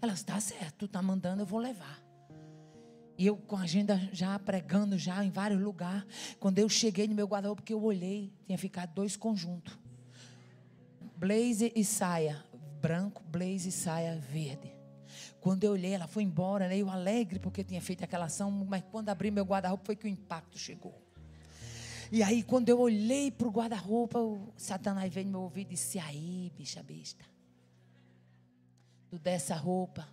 A: Ela disse, tá certo, tu tá mandando, eu vou levar. E eu com a agenda já pregando já em vários lugares. Quando eu cheguei no meu guarda-roupa, porque eu olhei, tinha ficado 2 conjuntos. Blazer e saia branco, blazer e saia verde. Quando eu olhei, ela foi embora, né? Eu alegre porque tinha feito aquela ação, mas quando abri meu guarda-roupa foi que o impacto chegou. E aí quando eu olhei para o guarda-roupa, o Satanás veio no meu ouvido e disse, aí, bicha besta, tu dessa roupa,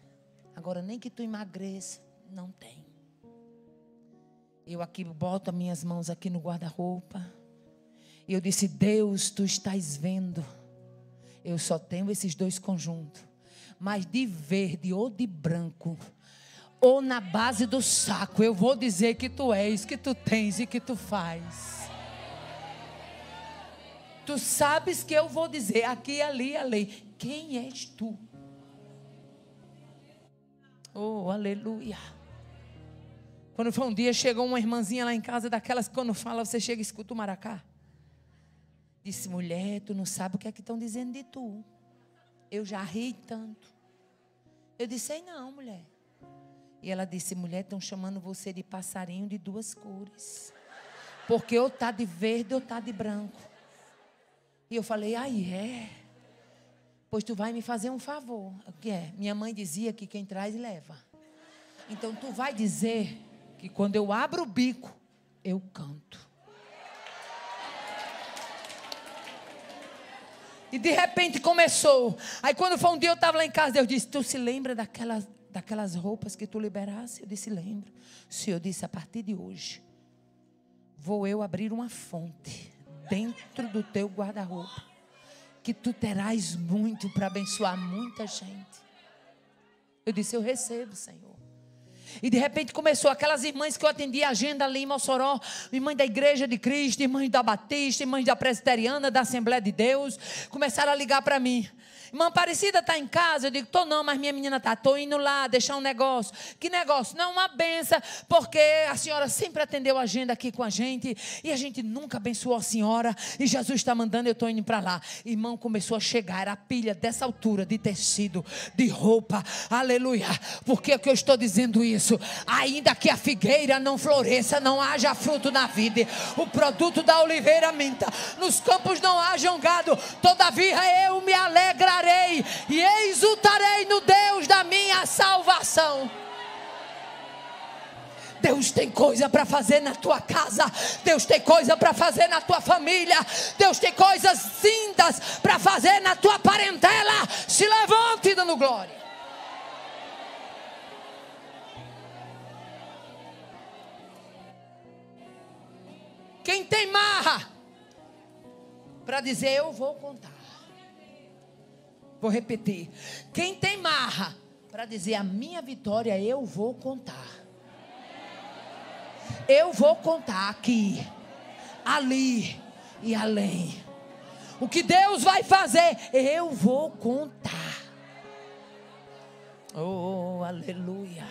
A: agora nem que tu emagreça, não tem. Eu aqui boto as minhas mãos aqui no guarda-roupa, e eu disse, Deus, tu estás vendo, eu só tenho esses 2 conjuntos, mas de verde ou de branco, ou na base do saco, eu vou dizer que tu és, que tu tens e que tu faz. Tu sabes que eu vou dizer aqui, ali, ali, quem és tu? Oh, aleluia. Quando foi um dia, chegou uma irmãzinha lá em casa, daquelas que quando fala, você chega e escuta o maracá. Disse, mulher, tu não sabe o que é que estão dizendo de tu. Eu já ri tanto. Eu disse, ei não, mulher. E ela disse, mulher, estão chamando você de passarinho de 2 cores. Porque ou está de verde ou está de branco. E eu falei, é? Pois tu vai me fazer um favor. O que é? Minha mãe dizia que quem traz leva. Então tu vai dizer que quando eu abro o bico, eu canto. E de repente começou. Aí quando foi um dia eu estava lá em casa, Deus disse, tu se lembra daquelas roupas que tu liberasse? Eu disse, lembro. O Senhor disse, a partir de hoje, vou eu abrir uma fonte dentro do teu guarda-roupa, que tu terás muito para abençoar muita gente. Eu disse, eu recebo, Senhor. E de repente começou aquelas irmãs que eu atendia a agenda ali em Mossoró, irmãs da Igreja de Cristo, irmãs da Batista, irmãs da Presbiteriana, da Assembleia de Deus, começaram a ligar para mim. Irmã Aparecida está em casa? Eu digo, tô não, mas minha menina está. Estou indo lá deixar um negócio. Que negócio? Não, uma benção, porque a senhora sempre atendeu a agenda aqui com a gente e a gente nunca abençoou a senhora e Jesus está mandando, eu estou indo para lá. Irmão, começou a chegar, era a pilha dessa altura de tecido, de roupa, aleluia. Por que eu estou dizendo isso? Ainda que a figueira não floresça, não haja fruto na vida, o produto da oliveira minta, nos campos não haja gado, todavia eu me alegrarei e exultarei no Deus da minha salvação. Deus tem coisa para fazer na tua casa, Deus tem coisa para fazer na tua família, Deus tem coisas lindas para fazer na tua parentela. Se levante dando glória. Quem tem marra para dizer eu vou contar. Vou repetir. Quem tem marra para dizer a minha vitória eu vou contar. Eu vou contar aqui, ali e além. O que Deus vai fazer, eu vou contar. Oh, aleluia.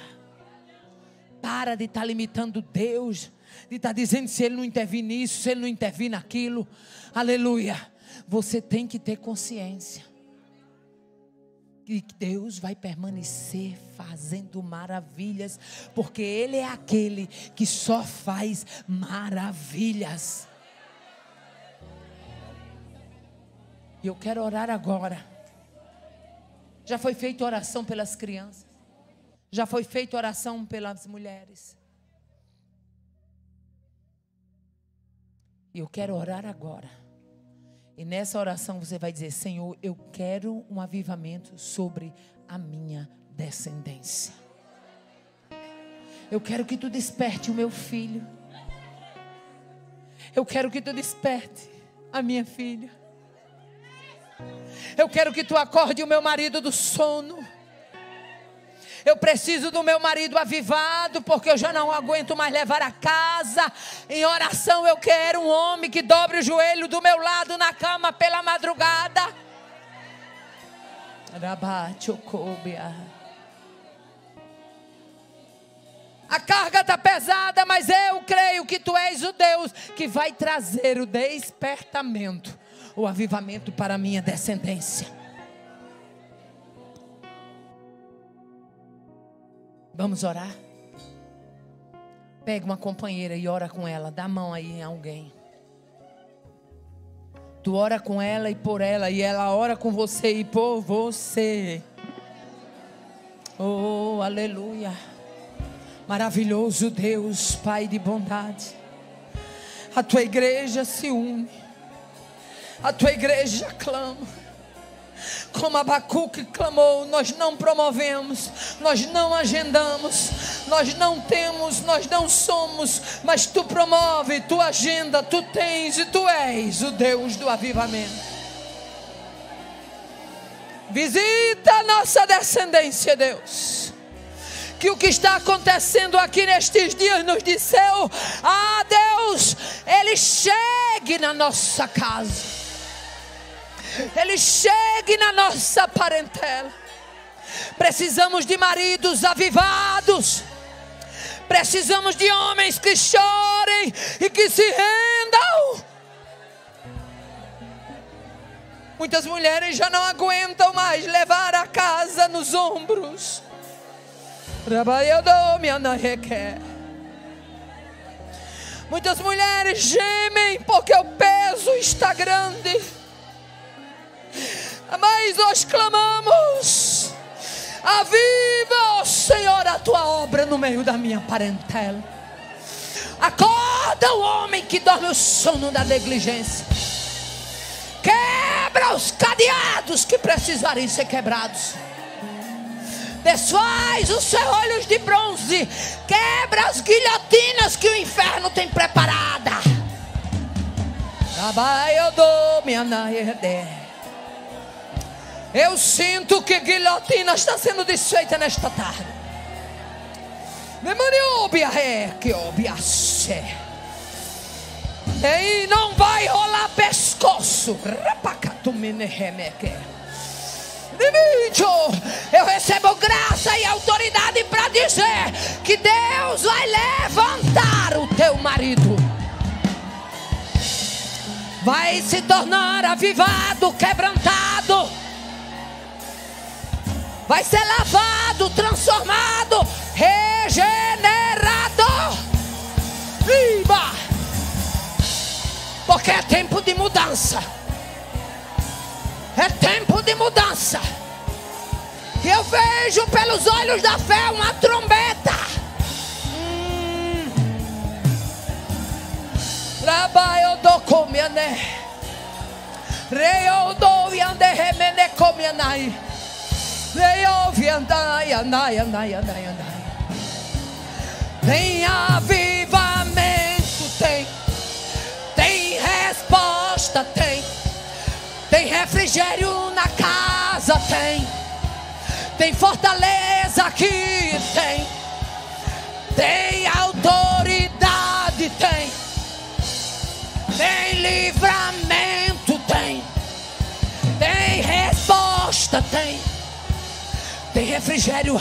A: Para de estar limitando Deus, de estar dizendo se Ele não intervir nisso, se Ele não intervir naquilo. Aleluia. Você tem que ter consciência que Deus vai permanecer fazendo maravilhas, porque Ele é aquele que só faz maravilhas. E eu quero orar agora. Já foi feita oração pelas crianças, já foi feita oração pelas mulheres. E eu quero orar agora. E nessa oração você vai dizer: Senhor, eu quero um avivamento sobre a minha descendência. Eu quero que tu desperte o meu filho. Eu quero que tu desperte a minha filha. Eu quero que tu acorde o meu marido do sono. Eu preciso do meu marido avivado, porque eu já não aguento mais levar a casa. Em oração eu quero um homem que dobre o joelho do meu lado na cama pela madrugada. A carga está pesada, mas eu creio que tu és o Deus que vai trazer o despertamento, o avivamento para a minha descendência. Vamos orar? Pega uma companheira e ora com ela. Dá a mão aí em alguém. Tu ora com ela e por ela, e ela ora com você e por você. Oh, aleluia. Maravilhoso Deus, Pai de bondade. A tua igreja se une. A tua igreja clama. Como Abacuque clamou, nós não promovemos, nós não agendamos, nós não temos, nós não somos, mas tu promove, tu agenda, tu tens e tu és o Deus do avivamento. Visita a nossa descendência, Deus. Que o que está acontecendo aqui nestes dias nos disseu, Deus, Ele chegue na nossa casa. Ele chegue na nossa parentela. Precisamos de maridos avivados. Precisamos de homens que chorem e que se rendam. Muitas mulheres já não aguentam mais levar a casa nos ombros. Muitas mulheres gemem porque o peso está grande. Mas nós clamamos: aviva, ó Senhor, a tua obra no meio da minha parentela. Acorda o homem que dorme o sono da negligência. Quebra os cadeados que precisarem ser quebrados. Desfaz os ferrolhos de bronze. Quebra as guilhotinas que o inferno tem preparada. Eu sinto que guilhotina está sendo desfeita nesta tarde. E não vai rolar pescoço. Eu recebo graça e autoridade para dizer que Deus vai levantar o teu marido. Vai se tornar avivado, quebrantado. Vai ser lavado, transformado, regenerado. Viva! Porque é tempo de mudança. É tempo de mudança. E eu vejo pelos olhos da fé uma trombeta. Trabalho do comiané. Reio do yande remene comianai. Tem avivamento, tem resposta, tem refrigério na casa, tem fortaleza aqui, tem autoridade, tem livramento, tem resposta, tem refrigério.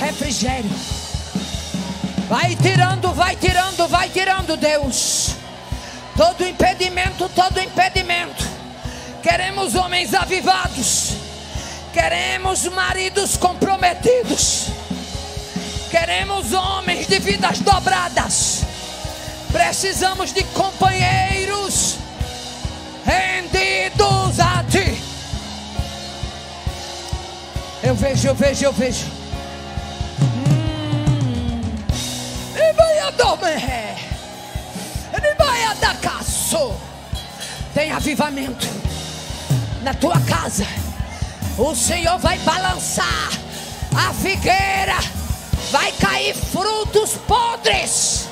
A: Vai tirando, Deus. Todo impedimento. Queremos homens avivados. Queremos maridos comprometidos. Queremos homens de vidas dobradas. Precisamos de companheiros rendidos a ti. Eu vejo. Tem avivamento na tua casa. O Senhor vai balançar a figueira. Vai cair frutos podres.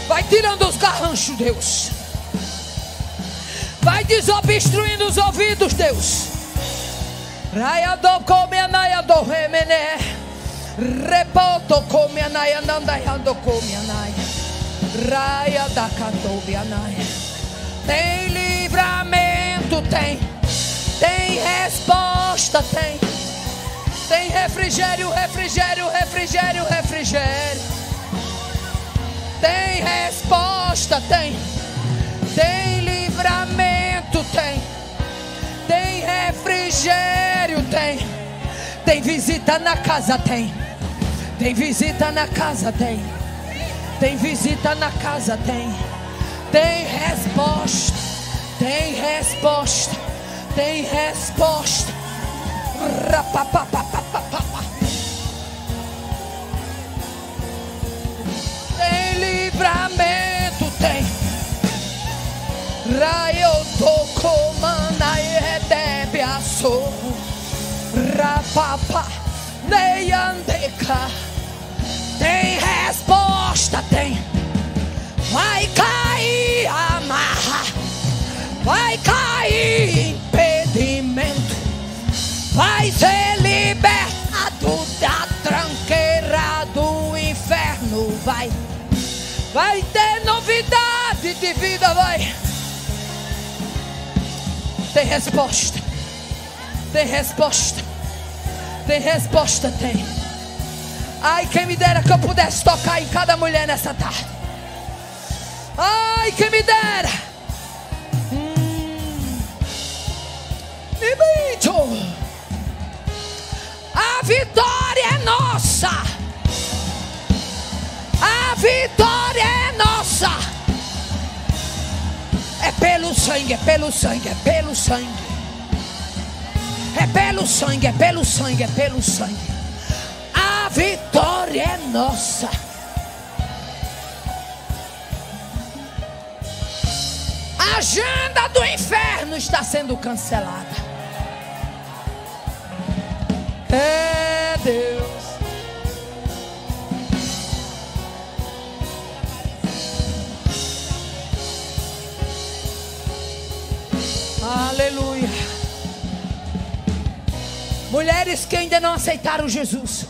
A: Vai tirando os garranchos, Deus. Vai desobstruindo os ouvidos, Deus. Raia do come anaia do remene. Repoto come anaia nandaia do come anaia. Raia da catobe anaia. Tem livramento, tem. Tem resposta, tem. Tem refrigério, refrigério, refrigério, refrigério. Tem resposta, tem. Tem livramento, tem. Tem refrigério, tem. Tem visita na casa, tem. Tem visita na casa, tem. Tem visita na casa, tem. Tem resposta. Tem resposta. Tem resposta. Tem livramento, tem. Raio do comanda e redebe a sou. Rapapa, neiandeca. Tem resposta, tem. Vai cair amarra. Vai cair impedimento. Vai ser libertado da tranqueira do inferno. Vai ter novidade de vida, vai. Tem resposta. Tem resposta. Tem resposta, tem. Ai, quem me dera que eu pudesse tocar em cada mulher nessa tarde. Ai, quem me dera. A vitória é nossa. A vitória é nossa. É pelo sangue, é pelo sangue, é pelo sangue. É pelo sangue, é pelo sangue, é pelo sangue. A vitória é nossa. A agenda do inferno está sendo cancelada. É Deus. Aleluia. Mulheres que ainda não aceitaram Jesus,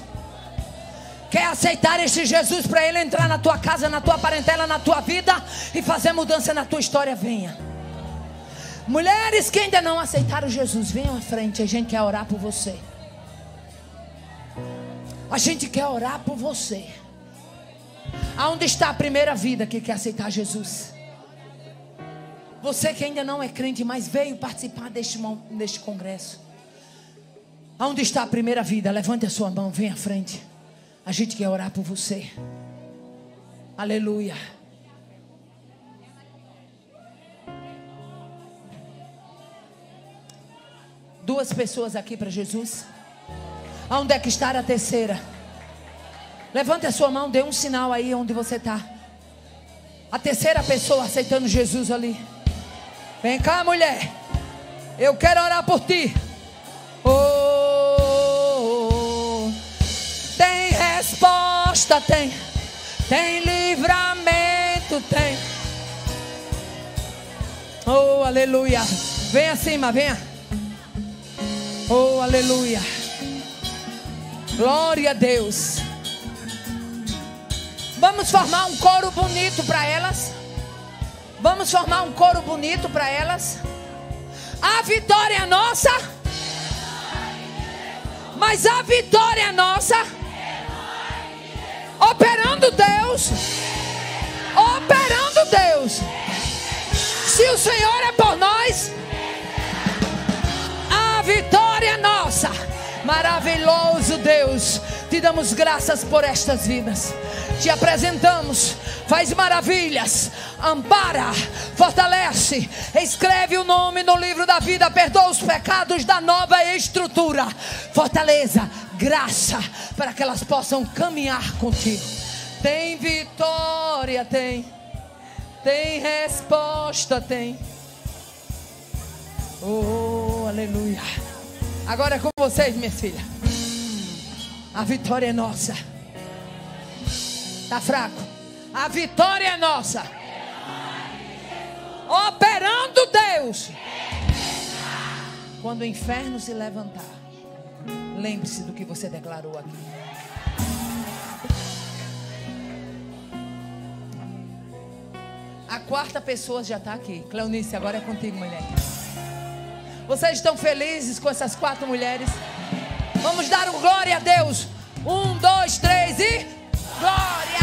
A: quer aceitar este Jesus para ele entrar na tua casa, na tua parentela, na tua vida e fazer mudança na tua história, venha. Mulheres que ainda não aceitaram Jesus, venham à frente, a gente quer orar por você. A gente quer orar por você. Aonde está a primeira vida que quer aceitar Jesus? Você que ainda não é crente, mas veio participar deste congresso. Aonde está a primeira vida? Levante a sua mão, vem à frente. A gente quer orar por você. Aleluia. Duas pessoas aqui para Jesus. Aonde é que está a terceira? Levante a sua mão, dê um sinal aí onde você está. A terceira pessoa aceitando Jesus ali. Vem cá, mulher. Eu quero orar por ti. Oh, tem resposta, tem. Tem livramento, tem. Oh, aleluia. Vem acima, venha. Oh, aleluia. Glória a Deus. Vamos formar um coro bonito para elas. Vamos formar um coro bonito para elas. A vitória é nossa. Mas a vitória é nossa. Operando Deus. Operando Deus. Se o Senhor é por nós, a vitória é nossa. Maravilhoso Deus, te damos graças por estas vidas. Te apresentamos, faz maravilhas, ampara, fortalece, escreve o nome no livro da vida, perdoa os pecados da nova estrutura, fortaleza, graça, para que elas possam caminhar contigo. Tem vitória, tem resposta, tem. Oh, aleluia. Agora é com vocês, minha filha. A vitória é nossa. Tá fraco. A vitória é nossa. Operando Deus. Quando o inferno se levantar, lembre-se do que você declarou aqui. A quarta pessoa já está aqui. Cleonice, agora é contigo, mulher. Vocês estão felizes com essas 4 mulheres? Vamos dar um glória a Deus. 1, 2, 3 e glória!